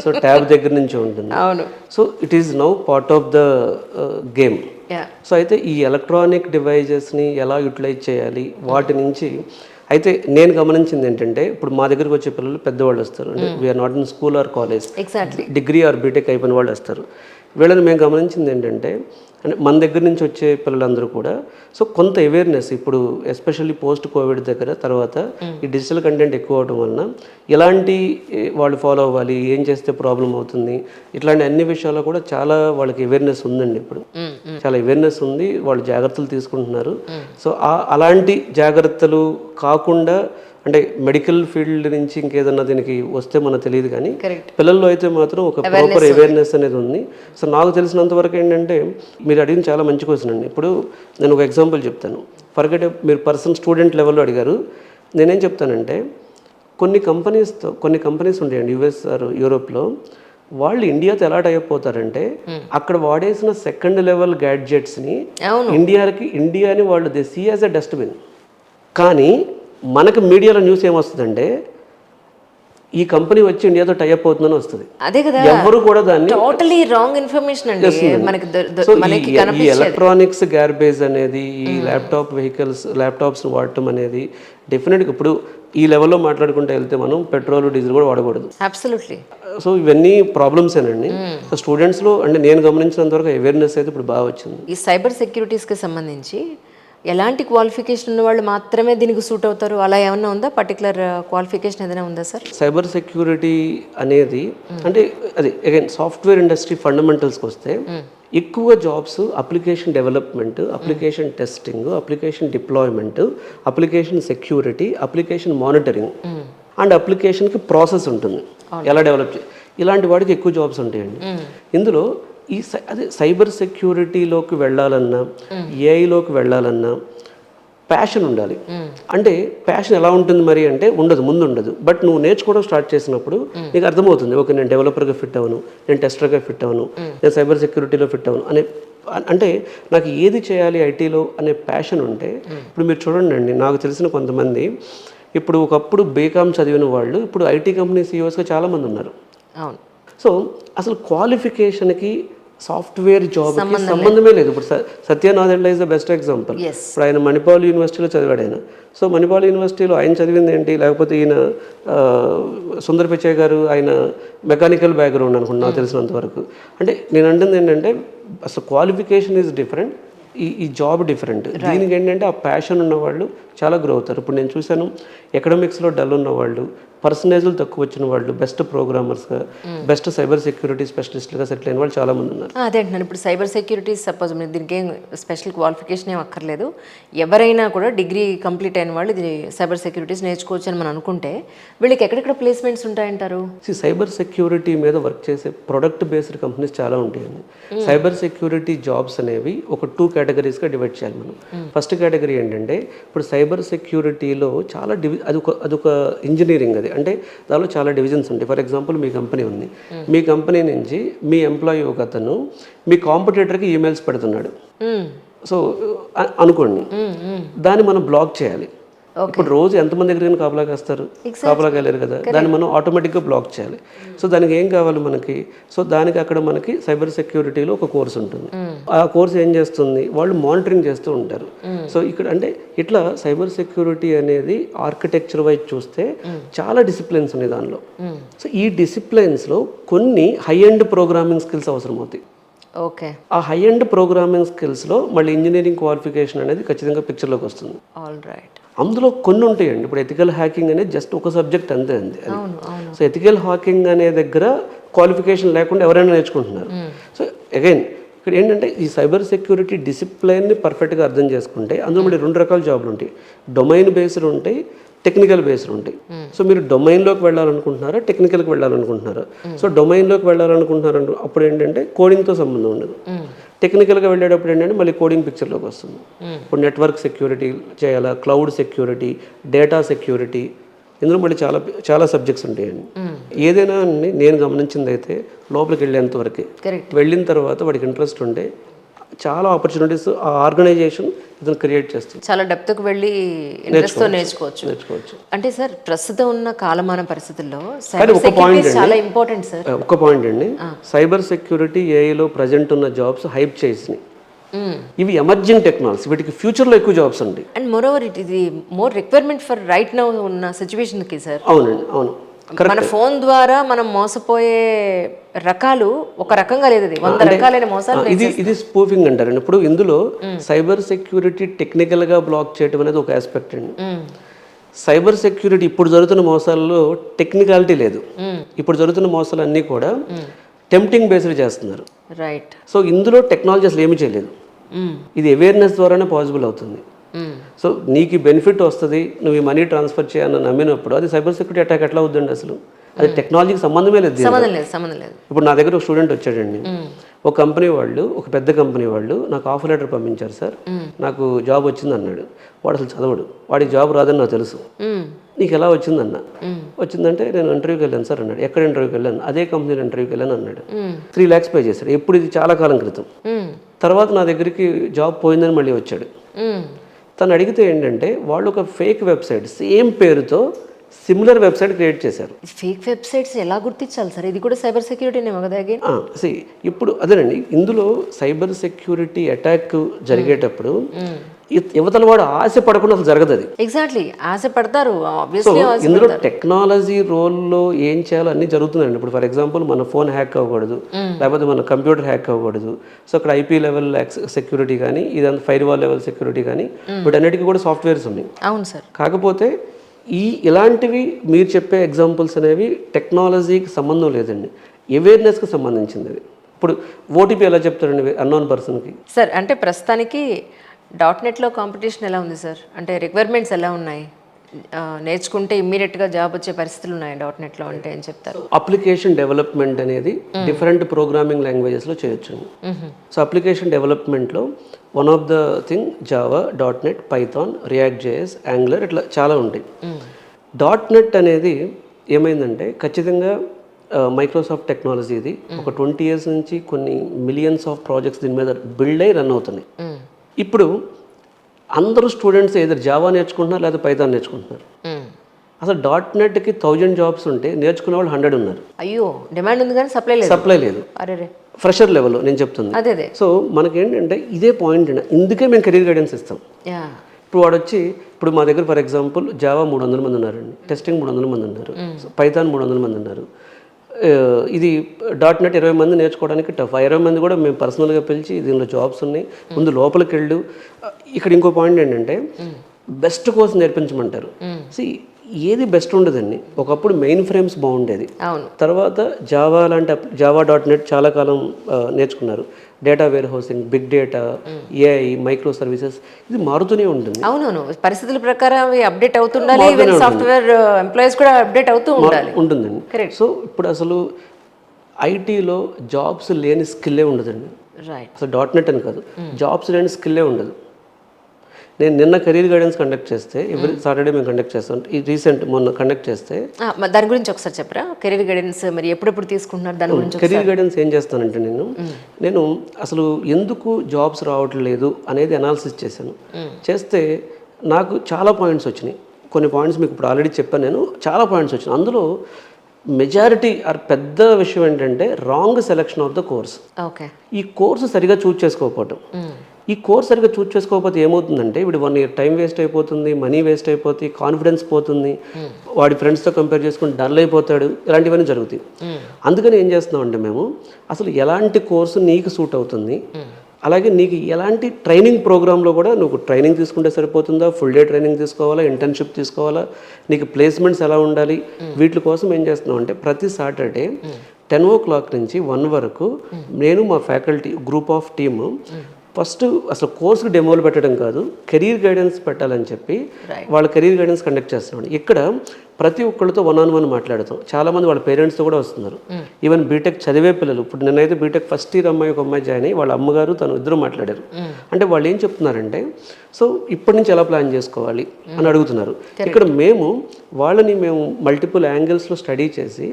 సో ట్యాబ్ దగ్గర నుంచే ఉంటుంది. అవును. So it is now part of the game. So అయితే ఈ ఎలక్ట్రానిక్ డివైజెస్ని ఎలా యూటిలైజ్ చేయాలి వాటి నుంచి అయితే నేను గమనించింది ఏంటంటే, ఇప్పుడు మా దగ్గరికి వచ్చే పిల్లలు పెద్దవాళ్ళు వస్తారు, అంటే we are not in school or college, degree or B Tech అయిపోయిన వాళ్ళు వస్తారు. వీళ్ళని మేము గమనించింది ఏంటంటే, అంటే మన దగ్గర నుంచి వచ్చే పిల్లలందరూ కూడా సో కొంత అవేర్నెస్ ఇప్పుడు ఎస్పెషల్లీ పోస్ట్ కోవిడ్ దగ్గర తర్వాత ఈ డిజిటల్ కంటెంట్ ఎక్కువ అవడం వలన ఎలాంటి వాళ్ళు ఫాలో అవ్వాలి, ఏం చేస్తే ప్రాబ్లం అవుతుంది, ఇట్లాంటి అన్ని విషయాల్లో కూడా చాలా వాళ్ళకి అవేర్నెస్ ఉందండి. ఇప్పుడు చాలా అవేర్నెస్ ఉంది, వాళ్ళు జాగ్రత్తలు తీసుకుంటున్నారు. సో అలాంటి జాగ్రత్తలు కాకుండా అంటే మెడికల్ ఫీల్డ్ నుంచి ఇంకేదన్నా దీనికి వస్తే మనకు తెలియదు, కానీ పిల్లల్లో అయితే మాత్రం ఒక ప్రాపర్ అవేర్నెస్ అనేది ఉంది. సో నాకు తెలిసినంత వరకు ఏంటంటే, మీరు అడిగిన చాలా మంచి క్వశ్చన్ అండి. ఇప్పుడు నేను ఒక ఎగ్జాంపుల్ చెప్తాను. ఫర్గెట్ మీరు స్టూడెంట్ లెవెల్లో అడిగారు. నేనేం చెప్తానంటే, కొన్ని కంపెనీస్ ఉంటాయండి యుఎస్ ఆర్ యూరోప్లో, వాళ్ళు ఇండియాతో ఎలా టైప్ అవుతారంటే అక్కడ వాడేసిన సెకండ్ లెవెల్ గ్యాడ్జెట్స్ని ఇండియాని వాళ్ళు they see as a dustbin. కానీ మనకు మీడియాలో న్యూస్ ఏమొస్తుందంటే ఈ కంపెనీ వచ్చి ఇండియాతో టైఅప్ అవుతుందని వస్తుంది. అదే కదా, ఎవరు కూడా దాన్ని టోటలీ రాంగ్ ఇన్ఫర్మేషన్ అండి మనకి. ఈ ఎలక్ట్రానిక్స్ గార్బేజ్ అనేది, ఈ ల్యాప్టాప్స్ వాడటం అనేది డెఫినెట్గా ఇప్పుడు ఈ లెవెల్లో మాట్లాడుకుంటూ వెళ్తే మనం పెట్రోల్ డీజిల్ కూడా వాడకూడదు. అబ్సల్యూట్లీ. సో ఇవన్నీ ప్రాబ్లమ్సేనండి. సో స్టూడెంట్స్లో అంటే నేను గమనించినంత వరకు అవేర్నెస్ అయితే ఇప్పుడు బాగా వచ్చింది. ఈ సైబర్ సెక్యూరిటీస్కి సంబంధించి ఎలాంటి క్వాలిఫికేషన్ ఉన్న వాళ్ళు మాత్రమే దీనికి సూట్ అవుతారు, అలా ఏమన్నా ఉందా? పర్టికులర్ క్వాలిఫికేషన్ ఏదైనా ఉందా సార్? సైబర్ సెక్యూరిటీ అనేది అంటే అది అగైన్ సాఫ్ట్వేర్ ఇండస్ట్రీ ఫండమెంటల్స్కి వస్తే ఎక్కువ jobs application development, application testing, application deployment, application security, application monitoring and అప్లికేషన్కి ప్రాసెస్ ఉంటుంది ఎలా డెవలప్ ఇలాంటి వాటికి ఎక్కువ జాబ్స్ ఉంటాయండి. ఇందులో అదే సైబర్ సెక్యూరిటీలోకి వెళ్ళాలన్నా, ఏఐలోకి వెళ్ళాలన్నా ప్యాషన్ ఉండాలి. అంటే ప్యాషన్ ఎలా ఉంటుంది మరి అంటే ముందు ఉండదు. బట్ నువ్వు నేర్చుకోవడం స్టార్ట్ చేసినప్పుడు నీకు అర్థమవుతుంది, ఓకే నేను డెవలపర్గా ఫిట్ అవ్వను, నేను టెస్టర్గా ఫిట్ అవ్వను, నేను సైబర్ సెక్యూరిటీలో ఫిట్ అవ్వను అంటే నాకు ఏది చేయాలి ఐటీలో అనే ప్యాషన్ ఉంటే. ఇప్పుడు మీరు చూడండి అండి, నాకు తెలిసిన కొంతమంది ఇప్పుడు ఒకప్పుడు బీకామ్ చదివిన వాళ్ళు ఇప్పుడు ఐటీ కంపెనీ సీఈఓస్గా చాలామంది ఉన్నారు. అవును. సో అసలు క్వాలిఫికేషన్కి సాఫ్ట్వేర్ జాబ్కి సంబంధమే లేదు. ఇప్పుడు సత్యనాథెండ్ల ఈజ్ ద బెస్ట్ ఎగ్జాంపుల్. ఇప్పుడు ఆయన మణిపాల్ యూనివర్సిటీలో చదివాడు ఆయన. సో మణిపాల్ యూనివర్సిటీలో ఆయన చదివింది ఏంటి, లేకపోతే ఈయన సుందర్ పిచ్చై గారు ఆయన మెకానికల్ బ్యాక్గ్రౌండ్ అనుకుంటున్నా నాకు తెలిసినంత వరకు. అంటే నేను అంటుంది ఏంటంటే అసలు క్వాలిఫికేషన్ ఈజ్ డిఫరెంట్, ఈ జాబ్ డిఫరెంట్. దీనికి ఏంటంటే ఆ ప్యాషన్ ఉన్నవాళ్ళు చాలా గ్రో అవుతారు. ఇప్పుడు నేను చూశాను ఎకనామిక్స్లో డల్ ఉన్నవాళ్ళు, పర్సంటేజ్లు తక్కువ వచ్చిన వాళ్ళు బెస్ట్ ప్రోగ్రామర్స్గా, బెస్ట్ సైబర్ సెక్యూరిటీ స్పెషలిస్ట్గా సెటిల్ అయిన వాళ్ళు చాలామంది ఉన్నారు. అదే అంటున్నాను. ఇప్పుడు సైబర్ సెక్యూరిటీ సపోజ్ మీరు దీనికి ఏం స్పెషల్ క్వాలిఫికేషన్ ఏం అక్కర్లేదు, ఎవరైనా కూడా డిగ్రీ కంప్లీట్ అయిన వాళ్ళు ఇది సైబర్ సెక్యూరిటీస్ నేర్చుకోవచ్చు అని మనం అనుకుంటే వీళ్ళకి ఎక్కడెక్కడ ప్లేస్మెంట్స్ ఉంటాయంటారు? సైబర్ సెక్యూరిటీ మీద వర్క్ చేసే ప్రొడక్ట్ బేస్డ్ కంపెనీస్ చాలా ఉంటాయండి. సైబర్ సెక్యూరిటీ జాబ్స్ అనేవి ఒక 2 కేటగిరీస్గా డివైడ్ చేయాలి మనం. ఫస్ట్ కేటగిరీ ఏంటంటే ఇప్పుడు సైబర్ సెక్యూరిటీలో చాలా అదొక ఇంజనీరింగ్, అది అంటే దానిలో చాలా డివిజన్స్ ఉంటాయి. ఫర్ ఎగ్జాంపుల్ మీ కంపెనీ ఉంది, మీ కంపెనీ నుంచి మీ ఎంప్లాయీ ఒక అతను మీ కాంపిటీటర్కి ఈమెయిల్స్ పెడుతున్నాడు. సో అనుకోండి, దాన్ని మనం బ్లాక్ చేయాలి. ఇప్పుడు రోజు ఎంతమంది దగ్గర కాపలాగా వస్తారు, కాపలాగా వెళ్ళారు కదా, దాన్ని మనం ఆటోమేటిక్గా బ్లాక్ చేయాలి. సో దానికి ఏం కావాలి మనకి, సో దానికి అక్కడ మనకి సైబర్ సెక్యూరిటీలో ఒక కోర్స్ ఉంటుంది. ఆ కోర్స్ ఏం చేస్తుంది, వాళ్ళు మానిటరింగ్ చేస్తూ ఉంటారు. సో ఇక్కడ అంటే ఇట్లా సైబర్ సెక్యూరిటీ అనేది ఆర్కిటెక్చర్ వైజ్ చూస్తే చాలా డిసిప్లిన్స్ ఉన్నాయి దానిలో. సో ఈ డిసిప్లిన్స్లో కొన్ని హై ఎండ్ ప్రోగ్రామింగ్ స్కిల్స్ అవసరం అవుతాయి. ఓకే. ఆ హై ఎండ్ ప్రోగ్రామింగ్ స్కిల్స్లో మళ్ళీ ఇంజనీరింగ్ క్వాలిఫికేషన్ అనేది ఖచ్చితంగా పిక్చర్లోకి వస్తుంది. All right. అందులో కొన్ని ఉంటాయండి. ఇప్పుడు ఎథికల్ హ్యాకింగ్ అనేది జస్ట్ ఒక సబ్జెక్ట్ అంతే అండి అది. అవును, అవును. సో ఎథికల్ హ్యాకింగ్ అనే దగ్గర క్వాలిఫికేషన్ లేకుండా ఎవరైనా నేర్చుకుంటున్నారు. సో అగైన్ ఇక్కడ ఏంటంటే ఈ సైబర్ సెక్యూరిటీ డిసిప్లైన్ని పర్ఫెక్ట్గా అర్థం చేసుకుంటే అందులో మళ్ళీ 2 రకాల జాబ్లు ఉంటాయి. డొమైన్ బేస్డ్ ఉంటాయి, టెక్నికల్ బేస్డ్ ఉంటాయి. సో మీరు డొమైన్లోకి వెళ్ళాలనుకుంటున్నారా, టెక్నికల్కి వెళ్ళాలనుకుంటున్నారా? సో డొమైన్లోకి వెళ్ళాలనుకుంటున్నారు అప్పుడు ఏంటంటే కోడింగ్తో సంబంధం ఉండదు. టెక్నికల్గా వెళ్ళేటప్పుడు ఏంటంటే మళ్ళీ కోడింగ్ పిక్చర్లోకి వస్తుంది. ఇప్పుడు నెట్వర్క్ సెక్యూరిటీ చేయాలా, క్లౌడ్ సెక్యూరిటీ, డేటా సెక్యూరిటీ, ఇందులో మళ్ళీ చాలా చాలా సబ్జెక్ట్స్ ఉంటాయండి. ఏదైనా నేను గమనించింది అయితే లోపలికి వెళ్ళేంత వరకే. కరెక్ట్. వెళ్ళిన తర్వాత వాడికి ఇంట్రెస్ట్ ఉంటే చాలా ఆపర్చునిటీస్ ఆ ఆర్గనైజేషన్ ఇతను క్రియేట్ చేస్తుంది. చాలా డెప్త్కి వెళ్ళి ఇంట్రెస్ట్తో నేర్చుకోవచ్చు. అంటే సార్ ప్రస్తుతం ఉన్న కాలమాన పరిస్థితుల్లో సైబర్ సెక్యూరిటీ చాలా ఇంపార్టెంట్ సార్. ఒక పాయింట్ అండి, సైబర్ సెక్యూరిటీ ఏఐలో ప్రజెంట్ ఉన్న జాబ్స్ హైప్ చేసినాయి. ఇవి ఎమర్జింగ్ టెక్నాలజీ, వీటికి ఫ్యూచర్లో ఎక్కువ జాబ్స్ ఉంటాయి. అండ్ మోర్ ఓవర్ ఇది more requirement for right now ఉన్న సిచ్యువేషన్కి సార్. అవునండి, అవును. మన ఫోన్ ద్వారా మనం మోసపోయే రకాలు ఒక రకంగా లేదు, 100 రకాలైన మోసాలు. ఇది స్పూఫింగ్ అంటారండి. ఇప్పుడు ఇందులో సైబర్ సెక్యూరిటీ టెక్నికల్గా బ్లాక్ చేయడం అనేది ఒక ఆస్పెక్ట్ అండి. సైబర్ సెక్యూరిటీ ఇప్పుడు జరుగుతున్న మోసాల్లో టెక్నికాలిటీ లేదు. ఇప్పుడు జరుగుతున్న మోసాలు అన్నీ కూడా టెంప్టింగ్ బేస్డ్ చేస్తున్నారు. రైట్. సో ఇందులో టెక్నాలజీ అసలు ఏమీ చేయలేదు. ఇది అవేర్నెస్ ద్వారానే పాసిబుల్ అవుతుంది. సో నీకు బెనిఫిట్ వస్తుంది, నువ్వు ఈ మనీ ట్రాన్స్ఫర్ చేయాలని నమ్మినప్పుడు అది సైబర్ సెక్యూరిటీ అటాక్ ఎట్లా అవుతుందండి? అసలు అది టెక్నాలజీకి సంబంధమే లేదు. ఇప్పుడు నా దగ్గర ఒక స్టూడెంట్ వచ్చాడండి. ఒక కంపెనీ వాళ్ళు, ఒక పెద్ద కంపెనీ వాళ్ళు నాకు ఆఫర్ లెటర్ పంపించారు, సార్ నాకు జాబ్ వచ్చింది అన్నాడు. వాడు అసలు చదవడు, వాడికి జాబ్ రాదని నాకు తెలుసు. నీకు ఎలా వచ్చిందన్న? వచ్చిందంటే నేను ఇంటర్వ్యూకి వెళ్ళాను సార్ అన్నాడు. ఎక్కడ ఇంటర్వ్యూకి వెళ్ళాను? అదే కంపెనీలో ఇంటర్వ్యూకి వెళ్ళాను అన్నాడు. 3 lakhs పే చేశాడు. ఎప్పుడు? ఇది చాలా కాలం క్రితం. తర్వాత నా దగ్గరికి జాబ్ పోయిందని మళ్ళీ వచ్చాడు. తను అడిగితే ఏంటంటే వాళ్ళు ఒక ఫేక్ వెబ్సైట్ సేమ్ పేరుతో సిమిలర్ వెబ్సైట్ క్రియేట్ చేశారు. ఫేక్ వెబ్సైట్స్ ఎలా గుర్తించాలి సార్? ఇది కూడా సైబర్ సెక్యూరిటీనే కదా? ఇప్పుడు అదేనండి, ఇందులో సైబర్ సెక్యూరిటీ అటాక్ జరిగేటప్పుడు యువతల వాడు ఆశ పడకుండా అసలు జరగదు అది. ఎగ్జాక్ట్లీ, ఆశ పడతారు. ఇందులో టెక్నాలజీ రోల్లో ఏం చేయాలో అన్నీ జరుగుతుందండి. ఇప్పుడు ఫర్ ఎగ్జాంపుల్ మన ఫోన్ హ్యాక్ అవ్వకూడదు, లేకపోతే మన కంప్యూటర్ హ్యాక్ అవ్వకూడదు. సో అక్కడ ఐపీ లెవెల్ సెక్యూరిటీ కానీ, ఇదంతా ఫైర్ వాల్ లెవెల్ సెక్యూరిటీ కానీ, వీటన్నిటికీ కూడా సాఫ్ట్వేర్స్ ఉన్నాయి. అవును సార్. కాకపోతే ఇలాంటివి మీరు చెప్పే ఎగ్జాంపుల్స్ అనేవి టెక్నాలజీకి సంబంధం లేదండి, అవేర్నెస్కి సంబంధించింది. ఇప్పుడు ఓటీపీ ఎలా చెప్తారండి అన్నోన్ పర్సన్కి? సార్ అంటే ప్రస్తుతానికి .NETలో కాంపిటీషన్ ఎలా ఉంది సార్? అంటే రిక్వైర్మెంట్స్ ఎలా ఉన్నాయి? నేర్చుకుంటే ఇమ్మీడియట్గా జాబ్ వచ్చే పరిస్థితులు ఉన్నాయి .NETలో అంటే ఏం చెప్తారు? అప్లికేషన్ డెవలప్మెంట్ అనేది డిఫరెంట్ ప్రోగ్రామింగ్ లాంగ్వేజెస్లో చేయొచ్చు. సో అప్లికేషన్ డెవలప్మెంట్లో one of the thing Java, .NET, Python, react JS, angular, ఇట్లా చాలా ఉంటాయి. .NET అనేది ఏమైందంటే ఖచ్చితంగా మైక్రోసాఫ్ట్ టెక్నాలజీ ఇది. ఒక 20 years నుంచి కొన్ని మిలియన్స్ ఆఫ్ ప్రాజెక్ట్స్ దీని మీద బిల్డ్ అయ్యి రన్ అవుతున్నాయి. ఇప్పుడు అందరూ స్టూడెంట్స్ ఏదో జావా నేర్చుకుంటున్నారు లేదా పైథాన్ నేర్చుకుంటున్నారు. అసలు .NETకి 1000 jobs ఉంటే నేర్చుకునే వాళ్ళు 100 ఉన్నారు. అయ్యో, డిమాండ్ ఉంది కానీ సప్లై లేదు. అరే ఫ్రెషర్ లెవెల్లో నేను చెప్తుంది. అదే. సో మనకేంటంటే ఇదే పాయింట్, ఇందుకే మేము కెరీర్ గైడెన్స్ ఇస్తాం. ఇప్పుడు వాడు వచ్చి, ఇప్పుడు మా దగ్గర ఫర్ ఎగ్జాంపుల్ జావా 300 మంది ఉన్నారండి, టెస్టింగ్ 300 మంది ఉన్నారు, పైథాన్ 300 మంది ఉన్నారు. ఇది .NET 20 మంది నేర్చుకోవడానికి టఫ్. 20 మంది కూడా మేము పర్సనల్గా పిలిచి దీనిలో జాబ్స్ ఉన్నాయి, ముందు లోపలికి వెళ్ళు. ఇక్కడ ఇంకో పాయింట్ ఏంటంటే బెస్ట్ కోర్స్ నేర్పించమంటారు. ఏది బెస్ట్ ఉండదండి. ఒకప్పుడు మెయిన్ ఫ్రేమ్స్ బాగుండేది, తర్వాత జావా .NET చాలా కాలం నేర్చుకున్నారు. Data warehousing, big data, AI, microservices, ఇది మారుతూనే ఉంటుంది. అవునవును, పరిస్థితుల ప్రకారం అవి అప్డేట్ అవుతుండాలి. ఈవెన్ సాఫ్ట్వేర్ ఎంప్లాయీస్ కూడా అప్డేట్ అవుతూ ఉంటుందండి. సో ఇప్పుడు అసలు ఐటీలో జాబ్స్ లేని స్కిల్లే ఉండదండి. అసలు .NET అని కాదు, జాబ్స్ లేని స్కిల్లే ఉండదు. నేను నిన్న కెరీర్ గైడెన్స్ కండక్ట్ చేస్తే, ఎవ్రీ సాటర్డే మేము కండక్ట్ చేస్తాం. ఈ రీసెంట్ మొన్న కండక్ట్ చేస్తే దాని గురించి ఒకసారి చెప్పరా? కెరీర్ గైడెన్స్ మరి ఎప్పుడెప్పుడు తీసుకుంటున్నారు దాని గురించి? కెరీర్ గైడెన్స్ ఏం చేస్తానంటే నేను అసలు ఎందుకు జాబ్స్ రావట్లేదు అనేది అనాలిసిస్ చేశాను. చేస్తే నాకు చాలా పాయింట్స్ వచ్చినాయి. కొన్ని పాయింట్స్ మీకు ఇప్పుడు ఆల్రెడీ చెప్పాను, నేను చాలా పాయింట్స్ వచ్చినాయి. అందులో మెజారిటీ పెద్ద విషయం ఏంటంటే wrong selection of the course. Okay. ఈ కోర్సు సరిగా చూస్ చేసుకోకపోవటం. ఈ కోర్స్ సరిగ్గా చూస్ చేసుకోకపోతే ఏమవుతుందంటే వీడు 1 year టైం వేస్ట్ అయిపోతుంది, మనీ వేస్ట్ అయిపోతుంది, కాన్ఫిడెన్స్ పోతుంది, వాడి ఫ్రెండ్స్తో కంపేర్ చేసుకుని డల్ అయిపోతాడు, ఇలాంటివన్నీ జరుగుతాయి. అందుకని ఏం చేస్తున్నామంటే మేము అసలు ఎలాంటి కోర్సు నీకు సూట్ అవుతుంది, అలాగే నీకు ఎలాంటి ట్రైనింగ్ ప్రోగ్రాంలో కూడా నువ్వు ట్రైనింగ్ తీసుకుంటే సరిపోతుందా, ఫుల్ డే ట్రైనింగ్ తీసుకోవాలా, ఇంటర్న్షిప్ తీసుకోవాలా, నీకు ప్లేస్మెంట్స్ ఎలా ఉండాలి, వీటి కోసం ఏం చేస్తున్నాం అంటే ప్రతి సాటర్డే 10 o'clock నుంచి 1 వరకు నేను మా faculty group of team first అసలు కోర్సుకి డెమోలు పెట్టడం కాదు, కెరీర్ గైడెన్స్ పెట్టాలని చెప్పి వాళ్ళ కెరీర్ గైడెన్స్ కండక్ట్ చేస్తున్నాడు. ఇక్కడ ప్రతి ఒక్కళ్ళతో 1-on-1 మాట్లాడతాం. చాలామంది వాళ్ళ పేరెంట్స్తో కూడా వస్తున్నారు. ఈవెన్ బీటెక్ చదివే పిల్లలు, ఇప్పుడు నేనైతే బీటెక్ ఫస్ట్ ఇయర్ అమ్మాయి ఒక అమ్మాయి జాయిన్ అయ్యి వాళ్ళ అమ్మగారు తను ఇద్దరు మాట్లాడారు. అంటే వాళ్ళు ఏం చెప్తున్నారంటే సో ఇప్పటి నుంచి ఎలా ప్లాన్ చేసుకోవాలి అని అడుగుతున్నారు. ఇక్కడ మేము మల్టిపుల్ యాంగిల్స్లో స్టడీ చేసి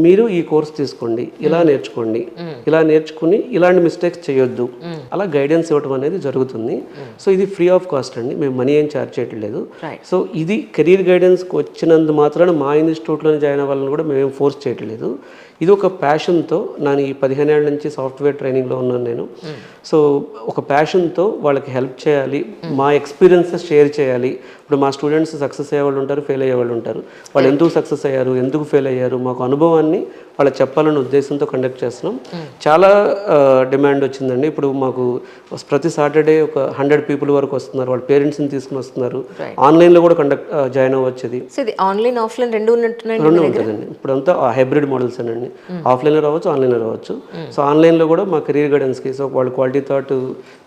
మీరు ఈ కోర్స్ తీసుకోండి, ఇలా నేర్చుకోండి, ఇలా నేర్చుకుని ఇలాంటి మిస్టేక్స్ చేయొద్దు, అలా గైడెన్స్ ఇవ్వడం అనేది జరుగుతుంది. సో ఇది ఫ్రీ ఆఫ్ కాస్ట్ అండి, మేము మనీ ఏం ఛార్జ్ చేయట్లేదు. సో ఇది కెరీర్ గైడెన్స్కి వచ్చినందు మాత్రాన మా ఇన్స్టిట్యూట్లోనే జాయిన్ అవ్వాలని కూడా మేము ఫోర్స్ చేయట్లేదు. ఇది ఒక ప్యాషన్తో, నేను ఈ 15 ఏళ్ళ నుంచి సాఫ్ట్వేర్ ట్రైనింగ్లో ఉన్నాను నేను. సో ఒక ప్యాషన్తో వాళ్ళకి హెల్ప్ చేయాలి, మా ఎక్స్పీరియన్సెస్ షేర్ చేయాలి. ఇప్పుడు మా స్టూడెంట్స్ సక్సెస్ అయ్యేవాళ్ళు ఉంటారు, ఫెయిల్ అయ్యేవాళ్ళు ఉంటారు. వాళ్ళు ఎందుకు సక్సెస్ అయ్యారు, ఎందుకు ఫెయిల్ అయ్యారు, మాకు అనుభవాన్ని వాళ్ళకి చెప్పాలనే ఉద్దేశంతో కండక్ట్ చేస్తున్నాం. చాలా డిమాండ్ వచ్చిందండి. ఇప్పుడు మాకు ప్రతి సాటర్డే ఒక 100 people వరకు వస్తున్నారు, వాళ్ళ పేరెంట్స్ని తీసుకుని వస్తున్నారు. ఆన్లైన్లో కూడా జాయిన్ అవ్వచ్చుది. ఆన్లైన్ ఆఫ్లైన్ రెండు ఉంటుందండి. ఇప్పుడంతా హైబ్రిడ్ మోడల్స్ అండి, ఆఫ్లైన్లో రావచ్చు, ఆన్లైన్లో రావచ్చు. సో ఆన్లైన్లో కూడా మా కెరీర్ గైడెన్స్కి సో వాళ్ళు క్వాలిటీ థాట్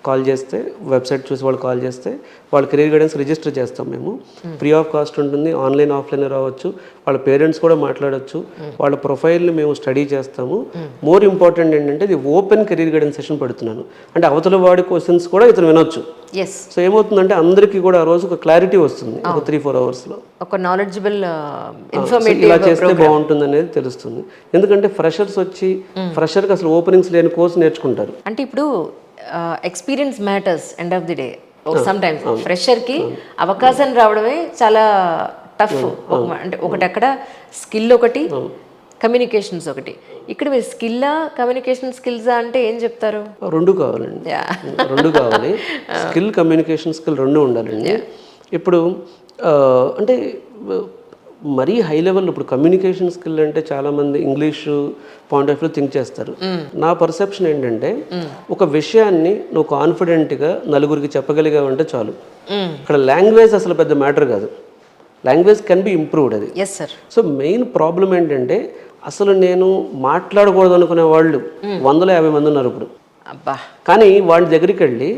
కాల్ చేస్తే, వెబ్సైట్ చూసి వాళ్ళు కాల్ చేస్తే వాళ్ళ కెరీర్ గైడెన్స్ రిజిస్టర్ చేస్తాం మేము. ఫ్రీ ఆఫ్ కాస్ట్ ఉంటుంది, ఆన్లైన్ ఆఫ్లైన్ రావచ్చు, వాళ్ళ పేరెంట్స్ కూడా మాట్లాడచ్చు, వాళ్ళ ప్రొఫైల్ని మేము స్టడీ చేస్తాము. మోర్ ఇంపార్టెంట్ ఏంటంటే ఇది ఓపెన్ కెరీర్ గైడెన్స్ సెషన్ పెడుతున్నాను, అంటే అవతల వాడి క్వశ్చన్స్ కూడా ఇతను వినొచ్చు. సో ఏమవుతుందంటే అందరికీ కూడా ఆ రోజు ఒక క్లారిటీ వస్తుంది, ఒక 3-4 అవర్స్లో ఒక నాలెడ్జబుల్ ఇలా చేస్తే బాగుంటుంది అనేది తెలుస్తుంది. ఎందుకంటే ఫ్రెషర్కి అసలు ఓపెనింగ్స్ లేని కోర్స్ నేర్చుకుంటారు. అంటే ఇప్పుడు experience matters end of the day. Sometimes ఫ్రెషర్కి అవకాశం రావడమే చాలా టఫ్. అంటే ఒకటి అక్కడ స్కిల్ ఒకటి, కమ్యూనికేషన్స్ ఒకటి. ఇక్కడ మీరు స్కిల్లా కమ్యూనికేషన్ స్కిల్సా అంటే ఏం చెప్తారు? రెండు కావాలండి, రెండు కావాలి. స్కిల్, కమ్యూనికేషన్ స్కిల్ రెండు ఉండాలండి. ఇప్పుడు అంటే మరీ హై లెవెల్, ఇప్పుడు కమ్యూనికేషన్ స్కిల్ అంటే చాలామంది English point of view think చేస్తారు. నా పర్సెప్షన్ ఏంటంటే ఒక విషయాన్ని నువ్వు కాన్ఫిడెంట్గా నలుగురికి చెప్పగలిగావంటే చాలు. ఇక్కడ లాంగ్వేజ్ అసలు పెద్ద మ్యాటర్ కాదు, లాంగ్వేజ్ కెన్ బి ఇంప్రూవ్డ్ అది. సో మెయిన్ ప్రాబ్లం ఏంటంటే అసలు నేను మాట్లాడకూడదు అనుకునే వాళ్ళు 150 మంది ఉన్నారు ఇప్పుడు. కానీ వాడి దగ్గరికి వెళ్ళి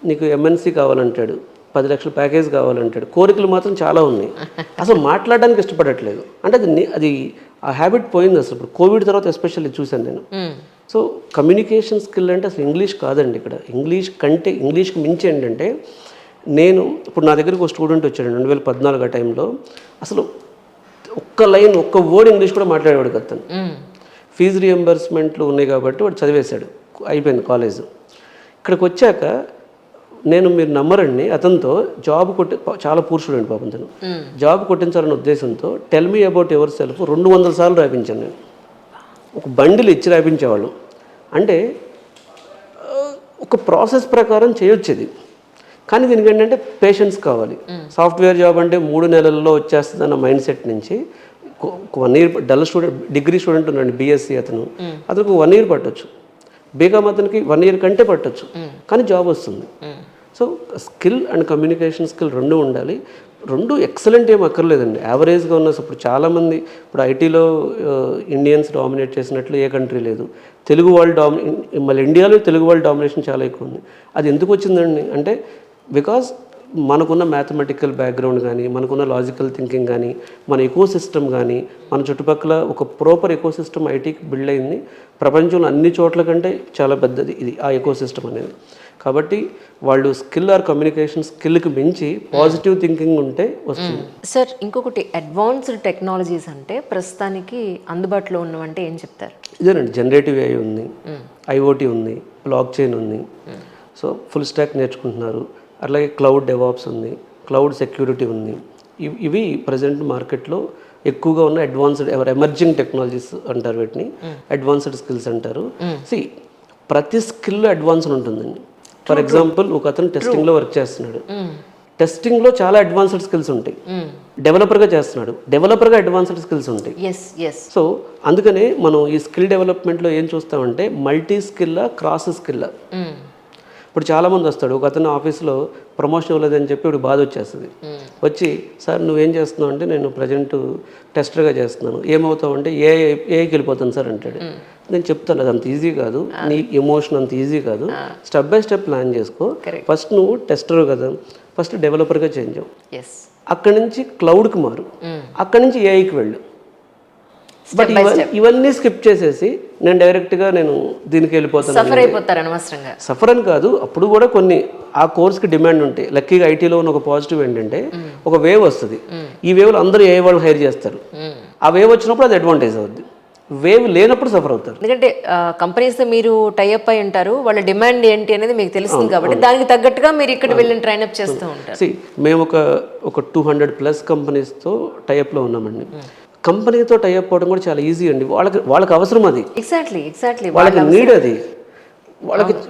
నీకు MNC కావాలంటాడు, 10 లక్షల ప్యాకేజ్ కావాలంటాడు, కోరికలు మాత్రం చాలా ఉన్నాయి, అసలు మాట్లాడడానికి ఇష్టపడట్లేదు. అంటే అది ఆ హ్యాబిట్ పోయింది అసలు. ఇప్పుడు కోవిడ్ తర్వాత ఎస్పెషల్లీ చూశాను నేను. సో కమ్యూనికేషన్ స్కిల్ అంటే అసలు ఇంగ్లీష్ కాదండి ఇక్కడ. ఇంగ్లీష్కి మించి ఏంటంటే నేను ఇప్పుడు నా దగ్గరికి ఒక స్టూడెంట్ వచ్చాడు 2014 ఆ టైంలో. అసలు ఒక్క వర్డ్ ఇంగ్లీష్ కూడా మాట్లాడేవాడు కదా. తను ఫీజు రియంబర్స్మెంట్లు ఉన్నాయి కాబట్టి వాడు చదివేశాడు, అయిపోయింది కాలేజ్. ఇక్కడికి వచ్చాక మీరు నమ్మరండి, అతనితో జాబ్ చాలా పూర్ స్టూడెంట్ పాపం తను, జాబ్ కొట్టించాలనే ఉద్దేశంతో tell me about your self 200 సార్లు రాయించాను నేను. ఒక బండిల్ ఇచ్చి రాయించేవాళ్ళు. అంటే ఒక ప్రాసెస్ ప్రకారం చేయొచ్చేది, కానీ దీనికి ఏంటంటే పేషెన్స్ కావాలి. సాఫ్ట్వేర్ జాబ్ అంటే 3 నెలల్లో వచ్చేస్తుంది అన్న మైండ్ సెట్ నుంచి 1 year dull student, degree student ఉన్నాడు BSc అతనికి 1 year పట్టొచ్చు, బీకామ్ అతనికి 1 year కంటే పట్టొచ్చు, కానీ జాబ్ వస్తుంది. So skill and communication skill రెండు ఉండాలి. రెండు ఎక్సలెంట్ ఏం అక్కర్లేదండి, యావరేజ్గా ఉన్న. ఇప్పుడు చాలామంది ఇప్పుడు ఐటీలో ఇండియన్స్ డామినేట్ చేసినట్లు ఏ కంట్రీ లేదు. తెలుగు వాళ్ళు మళ్ళీ ఇండియాలో తెలుగు వాళ్ళ డామినేషన్ చాలా ఎక్కువ ఉంది. అది ఎందుకు వచ్చిందండి అంటే బికాజ్ మనకున్న మ్యాథమెటికల్ బ్యాక్గ్రౌండ్ కానీ, మనకున్న లాజికల్ థింకింగ్ కానీ, మన ఎకో సిస్టమ్ కానీ, మన చుట్టుపక్కల ఒక ప్రాపర్ ఎకో సిస్టమ్ ఐటీకి బిల్డ్ అయింది. ప్రపంచంలో అన్ని చోట్ల కంటే చాలా పెద్దది ఇది, ఆ ఎకో సిస్టమ్ అనేది. కాబట్టి వాళ్ళు స్కిల్ ఆర్ కమ్యూనికేషన్ స్కిల్కి మించి పాజిటివ్ థింకింగ్ ఉంటే వస్తుంది. సార్ ఇంకొకటి, అడ్వాన్స్డ్ టెక్నాలజీస్ అంటే ప్రస్తుతానికి అందుబాటులో ఉన్నవంటే ఏం చెప్తారు? ఇదేనండి, జనరేటివ్ AI ఉంది, IoT ఉంది, బ్లాక్ చైన్ ఉంది. సో ఫుల్ స్టాక్ నేర్చుకుంటున్నారు. అలాగే క్లౌడ్ డెవాప్స్ ఉంది, క్లౌడ్ సెక్యూరిటీ ఉంది. ఇవి ప్రజెంట్ మార్కెట్లో ఎక్కువగా ఉన్న అడ్వాన్స్డ్ ఎమర్జింగ్ టెక్నాలజీస్ అంటారు వీటిని, అడ్వాన్స్డ్ స్కిల్స్ అంటారు. ప్రతి స్కిల్ అడ్వాన్స్డ్ ఉంటుందండి. ఫర్ ఎగ్జాంపుల్ ఒక అతను టెస్టింగ్లో వర్క్ చేస్తున్నాడు, టెస్టింగ్లో చాలా అడ్వాన్స్డ్ స్కిల్స్ ఉంటాయి. డెవలపర్గా చేస్తున్నాడు, డెవలపర్గా అడ్వాన్స్డ్ స్కిల్స్ ఉంటాయి. ఎస్ ఎస్ సో అందుకనే మనం ఈ స్కిల్ డెవలప్మెంట్లో ఏం చూస్తామంటే మల్టీ స్కిల్లా క్రాస్ స్కిల్లా. ఇప్పుడు చాలామంది వస్తాడు, ఒక అతను ఆఫీస్లో ప్రమోషన్ ఇవ్వలేదని చెప్పి ఇప్పుడు బాధ వచ్చేస్తుంది. వచ్చి సార్ నువ్వేం చేస్తున్నావు అంటే నేను ప్రజెంట్ టెస్టర్గా చేస్తున్నాను, ఏమవుతావు అంటే ఏఐకి వెళ్ళిపోతాను సార్ అంటాడు. నేను చెప్తాను అది అంత ఈజీ కాదు, నీ ఎమోషన్ అంత ఈజీ కాదు, స్టెప్ బై స్టెప్ ప్లాన్ చేసుకో. ఫస్ట్ నువ్వు టెస్టర్ కదా, ఫస్ట్ డెవలపర్గా చేంజ్ అవ్వు, ఎస్ అక్కడి నుంచి క్లౌడ్కి మారు, అక్కడి నుంచి ఏఐకి వెళ్ళు. బట్ ఇవన్నీ స్కిప్ చేసేసి నేను డైరెక్ట్గా నేను దీనికి వెళ్ళిపోతాను, సఫర్ అయిపోతారు అనవసరంగా. సఫర్ అని కాదు, అప్పుడు కూడా కొన్ని ఆ కోర్స్కి డిమాండ్ ఉంటాయి. లక్కీగా ఐటీలో ఉన్న ఒక పాజిటివ్ ఏంటంటే ఒక వేవ్ వస్తుంది, ఈ వేవ్లో అందరూ ఏ వాళ్ళని హైర్ చేస్తారు, ఆ వేవ్ వచ్చినప్పుడు అది అడ్వాంటేజ్ అవుద్ది, వేవ్ లేనప్పుడు సఫర్ అవుతారు. ఎందుకంటే కంపెనీస్తో మీరు టైఅప్ అయి ఉంటారు, వాళ్ళ డిమాండ్ ఏంటి అనేది మీకు తెలుస్తుంది కాబట్టి దానికి తగ్గట్టుగా మీరు ఇక్కడ వెళ్ళి ట్రైన్అప్ చేస్తూ ఉంటారు. మేము ఒక 200+ కంపెనీస్తో టైఅప్లో ఉన్నామండి. కంపెనీతో టైఅప్ అవ్వడం కూడా చాలా ఈజీ అండి, వాళ్ళకి అవసరం అది, ఎగ్జాక్ట్లీ వాళ్ళకి నీడ్ అది,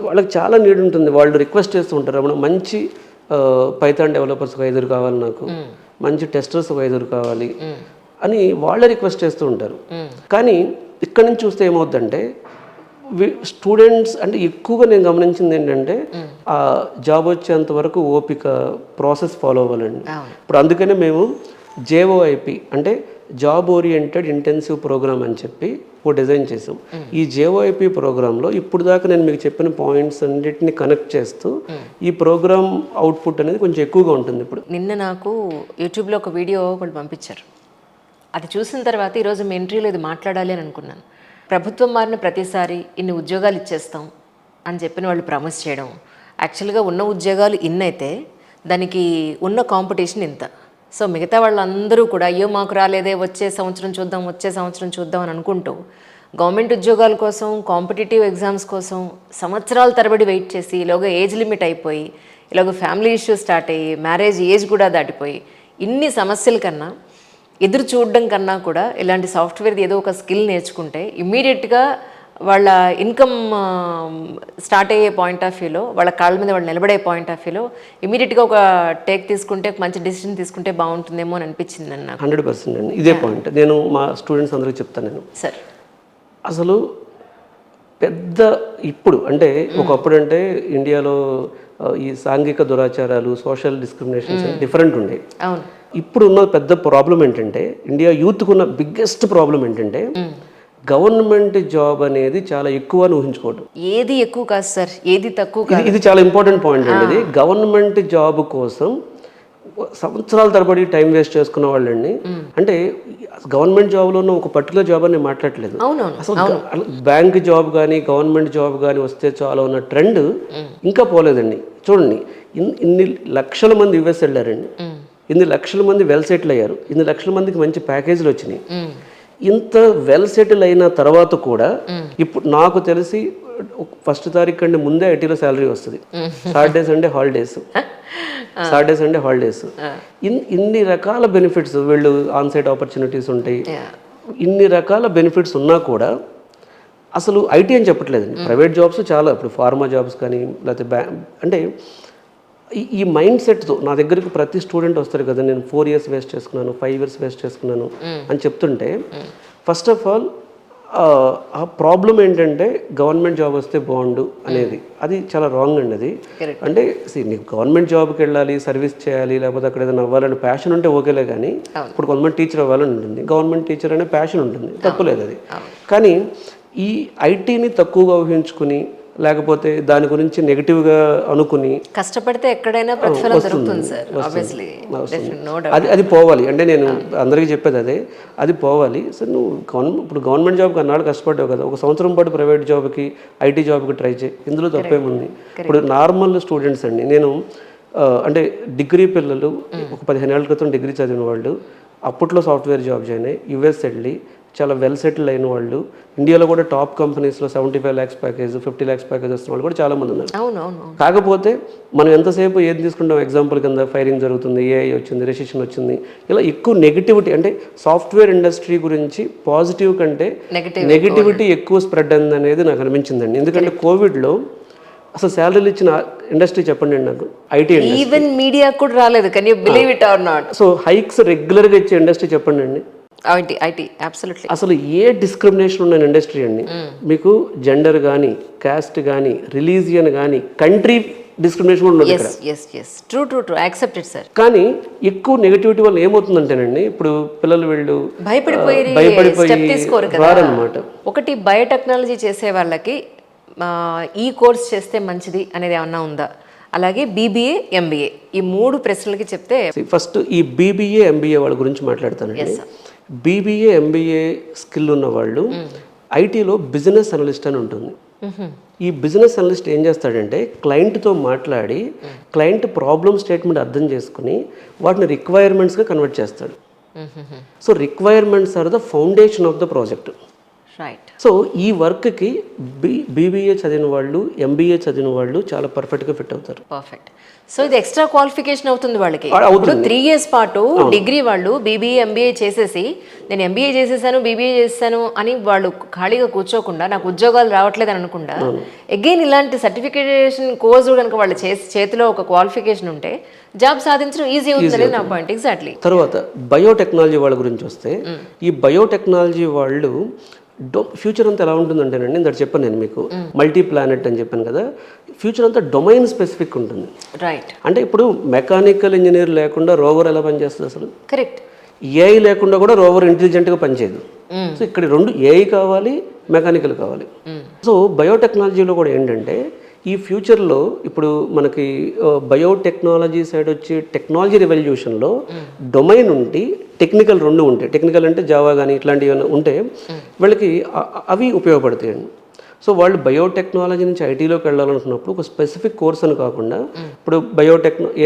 వాళ్ళకి చాలా నీడ్ ఉంటుంది. వాళ్ళు రిక్వెస్ట్ చేస్తూ ఉంటారు, అప్పుడు మంచి పైథాన్ డెవలపర్స్ ఒక 5 కావాలి, నాకు మంచి టెస్టర్స్ ఒక 5 కావాలి అని వాళ్ళే రిక్వెస్ట్ చేస్తూ ఉంటారు. కానీ ఇక్కడ నుంచి చూస్తే ఏమవుతుందంటే స్టూడెంట్స్ అంటే ఎక్కువగా నేను గమనించింది ఏంటంటే ఆ జాబ్ వచ్చేంత వరకు ఓపిక ప్రాసెస్ ఫాలో అవ్వాలండి. ఇప్పుడు అందుకనే మేము JOIP అంటే జాబ్ ఓరియంటెడ్ ఇంటెన్సివ్ ప్రోగ్రామ్ అని చెప్పి ఓ డిజైన్ చేసాం. ఈ JOIP ప్రోగ్రాంలో ఇప్పుడు దాకా నేను మీకు చెప్పిన పాయింట్స్ అన్నిటిని కనెక్ట్ చేస్తూ ఈ ప్రోగ్రామ్ అవుట్పుట్ అనేది కొంచెం ఎక్కువగా ఉంటుంది. ఇప్పుడు నిన్న నాకు యూట్యూబ్లో ఒక వీడియో వాళ్ళు పంపించారు, అది చూసిన తర్వాత ఈరోజు మీ ఇంటర్వ్యూలో ఇది మాట్లాడాలి అని అనుకున్నాను. ప్రభుత్వం మారిన ప్రతిసారి ఇన్ని ఉద్యోగాలు ఇచ్చేస్తాం అని చెప్పిన వాళ్ళు ప్రామిస్ చేయడం, యాక్చువల్గా ఉన్న ఉద్యోగాలు ఇన్నైతే దానికి ఉన్న కాంపిటీషన్ ఇంత. సో మిగతా వాళ్ళందరూ కూడా అయ్యో మాకు రాలేదే, వచ్చే సంవత్సరం చూద్దాం అని అనుకుంటూ గవర్నమెంట్ ఉద్యోగాల కోసం కాంపిటేటివ్ ఎగ్జామ్స్ కోసం సంవత్సరాల తరబడి వెయిట్ చేసి ఈలోగా ఏజ్ లిమిట్ అయిపోయి ఇలాగ ఫ్యామిలీ ఇష్యూస్ స్టార్ట్ అయ్యి మ్యారేజ్ ఏజ్ కూడా దాటిపోయి ఇన్ని సమస్యల కన్నా ఎదురు చూడడం కన్నా కూడా ఇలాంటి సాఫ్ట్వేర్ది ఏదో ఒక స్కిల్ నేర్చుకుంటే ఇమ్మీడియట్గా వాళ్ళ ఇన్కమ్ స్టార్ట్ అయ్యే పాయింట్ ఆఫ్ వ్యూలో, వాళ్ళ కాళ్ళ మీద వాళ్ళు నిలబడే పాయింట్ ఆఫ్ వ్యూలో ఇమీడియట్గా ఒక టేక్ తీసుకుంటే, మంచి డెసిషన్ తీసుకుంటే బాగుంటుందేమో అని అనిపించింది అన్న. 100% అండి, ఇదే పాయింట్ నేను మా స్టూడెంట్స్ అందరికీ చెప్తాను. నేను సార్ అసలు పెద్ద ఇప్పుడు అంటే ఒకప్పుడు అంటే ఇండియాలో ఈ సాంఘిక దురాచారాలు, సోషల్ డిస్క్రిమినేషన్స్ డిఫరెంట్ ఉండే. అవును, ఇప్పుడు ఉన్న పెద్ద ప్రాబ్లం ఏంటంటే ఇండియా యూత్కు ఉన్న బిగ్గెస్ట్ ప్రాబ్లం ఏంటంటే గవర్నమెంట్ జాబ్ అనేది చాలా ఎక్కువ అని ఊహించుకోవడం. ఏది ఎక్కువ కాదు సార్, ఏది తక్కువ కాదు. ఇది చాలా ఇంపార్టెంట్ పాయింట్ అండి. ఇది గవర్నమెంట్ జాబ్ కోసం సంవత్సరాల తరబడి టైం వేస్ట్ చేసుకున్న వాళ్ళండి. అంటే గవర్నమెంట్ జాబ్లో ఉన్న ఒక పర్టికులర్ జాబ్ అని నేను మాట్లాడలేదు, అసలు బ్యాంక్ జాబ్ కానీ గవర్నమెంట్ జాబ్ కానీ వస్తే చాలా ఉన్న ట్రెండ్ ఇంకా పోలేదండి. చూడండి, ఇన్ని లక్షల మంది US వెళ్ళారండి, ఇన్ని లక్షల మంది వెల్ సెటిల్ అయ్యారు, ఇన్ని లక్షల మందికి మంచి ప్యాకేజీలు వచ్చినాయి. ఇంత వెల్ సెటిల్ అయిన తర్వాత కూడా ఇప్పుడు నాకు తెలిసి ఫస్ట్ తారీఖు కంటే ముందే ఐటీలో శాలరీ వస్తుంది, సాటర్డే సండే హాలిడేస్, ఇన్ని రకాల బెనిఫిట్స్, వీళ్ళు ఆన్సైట్ ఆపర్చునిటీస్ ఉంటాయి, ఇన్ని రకాల బెనిఫిట్స్ ఉన్నా కూడా అసలు ఐటీ అని చెప్పట్లేదండి. ప్రైవేట్ జాబ్స్ చాలా, ఇప్పుడు ఫార్మా జాబ్స్ కానీ లేకపోతే అంటే ఈ మైండ్ సెట్తో నా దగ్గరికి ప్రతి స్టూడెంట్ వస్తారు కదా, నేను 4 years వేస్ట్ చేసుకున్నాను, 5 years వేస్ట్ చేసుకున్నాను అని చెప్తుంటే ఫస్ట్ ఆఫ్ ఆల్ ఆ ప్రాబ్లం ఏంటంటే గవర్నమెంట్ జాబ్ వస్తే బాగుండు అనేది, అది చాలా రాంగ్ అండి. అది అంటే నీకు గవర్నమెంట్ జాబ్కి వెళ్ళాలి, సర్వీస్ చేయాలి, లేకపోతే అక్కడ ఏదైనా అవ్వాలని ప్యాషన్ ఉంటే ఓకేలే. కానీ ఇప్పుడు కొంతమంది టీచర్ అవ్వాలని ఉంటుంది, గవర్నమెంట్ టీచర్ అనే ప్యాషన్ ఉంటుంది, తప్పులేదు అది. కానీ ఈ ఐటీని తక్కువగా ఊహించుకుని లేకపోతే దాని గురించి నెగిటివ్గా అనుకుని కష్టపడితే ఎక్కడైనా ప్రతిఫలం దొరుకుతుంది సార్, ఆబ్వియస్లీ. అది పోవాలి. అంటే నేను అందరికీ చెప్పేది అదే, అది పోవాలి. సార్ నువ్వు ఇప్పుడు గవర్నమెంట్ జాబ్కి అన్నాడు కష్టపడ్డావు కదా, ఒక సంవత్సరం పాటు ప్రైవేట్ జాబ్కి ఐటీ జాబ్కి ట్రై చేయి, ఇందులో తప్పేముంది. ఇప్పుడు నార్మల్ స్టూడెంట్స్ అండి, నేను అంటే డిగ్రీ పిల్లలు ఒక 15 ఏళ్ల క్రితం డిగ్రీ చదివిన వాళ్ళు అప్పట్లో సాఫ్ట్వేర్ జాబ్ జాయిన్ అయ్యి US వెళ్ళి చాలా వెల్ సెటిల్ అయిన వాళ్ళు, ఇండియాలో కూడా టాప్ కంపెనీస్లో 75 lakhs ప్యాకేజ్, 50 lakhs ప్యాకేజ్ వస్తున్న వాళ్ళు కూడా చాలామంది ఉన్నారు. కాకపోతే మనం ఎంతసేపు ఏది తీసుకుంటాం, ఎగ్జాంపుల్ కింద ఫైరింగ్ జరుగుతుంది, AI వచ్చింది, రెసిషన్ వచ్చింది, ఇలా ఎక్కువ నెగిటివిటీ. అంటే సాఫ్ట్వేర్ ఇండస్ట్రీ గురించి పాజిటివ్ కంటే నెగిటివిటీ ఎక్కువ స్ప్రెడ్ అయింది అనేది నాకు అనిపించిందండి. ఎందుకంటే కోవిడ్లో అసలు శాలరీలు ఇచ్చిన ఇండస్ట్రీ చెప్పండి అండి నాకు. IT industry. ఈవెన్ మీడియా కూడా రాలేదు, can you believe it or not? So hikes రెగ్యులర్గా ఇచ్చే ఇండస్ట్రీ చెప్పండి అండి. IT absolutely. అసలు ఏ డిస్క్రిమినేషన్ ఉన్న ఇండస్ట్రీ అండి. మీకు జెండర్ కానీ, క్యాస్ట్ కానీ, రిలీజియన్ కానీ, కంట్రీ డిస్క్రిమినేషన్ కూడా ఉండదు ఇక్కడ. True accepted sir. కానీ ఎక్కువ నెగటివిటీ వల్ల ఏమవుతుందంటేనండి, ఇప్పుడు పిల్లలు వీళ్ళు భయపడిపోయి తీసుకోరు కదా రారనమాట. ఒకటి బయోటెక్నాలజీ చేసే వాళ్ళకి ఈ కోర్స్ చేస్తే మంచిది అనేది ఏమన్నా ఉందా? అలాగే బీబీఏ, ఎంబీఏ, ఈ 3 ప్రశ్నలకి చెప్తే. ఫస్ట్ ఈ బీబీఏ, ఎంబీఏ వాళ్ళ గురించి మాట్లాడతానండి. బీబీఏ, ఎంబీఏ స్కిల్ ఉన్న వాళ్ళు ఐటీలో బిజినెస్ అనలిస్ట్ అని ఉంటుంది. ఈ బిజినెస్ అనలిస్ట్ ఏం చేస్తాడంటే క్లయింట్తో మాట్లాడి క్లయింట్ ప్రాబ్లమ్ స్టేట్మెంట్ అర్థం చేసుకుని వాటిని రిక్వైర్మెంట్స్గా కన్వర్ట్ చేస్తాడు. So requirements are the foundation of the project. Right. So ఈ వర్క్కి బీబీఏ చదివిన వాళ్ళు, ఎంబీఏ చదివిన వాళ్ళు చాలా పర్ఫెక్ట్గా ఫిట్ అవుతారు. పర్ఫెక్ట్. సో ఇది ఎక్స్ట్రా క్వాలిఫికేషన్ అవుతుంది వాళ్ళకి. ఇప్పుడు 3 years పాటు డిగ్రీ వాళ్ళు బీబీఏ, ఎంబీఏ చేసేసి నేను ఎంబీఏ చేసేసాను, బీబీఏ చేసేసాను అని వాళ్ళు ఖాళీగా కూర్చోకుండా నాకు ఉద్యోగాలు రావట్లేదు అని అనుకుండా అగైన్ ఇలాంటి సర్టిఫికేషన్ కోర్సు కనుక వాళ్ళు చేతిలో ఒక క్వాలిఫికేషన్ ఉంటే జాబ్ సాధించడం ఈజీ అవుతుంది అనేది నా పాయింట్. ఎగ్జాక్ట్లీ. తర్వాత బయోటెక్నాలజీ వాళ్ళ గురించి వస్తే ఈ బయోటెక్నాలజీ వాళ్ళు ఫ్యూచర్ అంతా ఎలా ఉంటుందంటేనండి, ఇందాక చెప్పాను నేను మీకు మల్టీ ప్లానెట్ అని చెప్పాను కదా, ఫ్యూచర్ అంతా డొమైన్ స్పెసిఫిక్ ఉంటుంది. రైట్. అంటే ఇప్పుడు మెకానికల్ ఇంజనీర్ లేకుండా రోవర్ ఎలా పనిచేస్తుంది అసలు? కరెక్ట్. ఏఐ లేకుండా కూడా రోవర్ ఇంటెలిజెంట్గా పనిచేయదు. సో ఇక్కడ 2 ఏఐ కావాలి, మెకానికల్ కావాలి. సో బయోటెక్నాలజీలో కూడా ఏంటంటే ఈ ఫ్యూచర్లో ఇప్పుడు మనకి బయోటెక్నాలజీ సైడ్ వచ్చి టెక్నాలజీ రెవల్యూషన్లో డొమైన్ ఉండి టెక్నికల్ 2 ఉంటాయి. టెక్నికల్ అంటే జావా కానీ ఇట్లాంటివి ఏమైనా ఉంటే వీళ్ళకి అవి ఉపయోగపడతాయండి. సో వాళ్ళు బయోటెక్నాలజీ నుంచి ఐటీలోకి వెళ్ళాలనుకున్నప్పుడు ఒక స్పెసిఫిక్ కోర్స్ అని కాకుండా ఇప్పుడు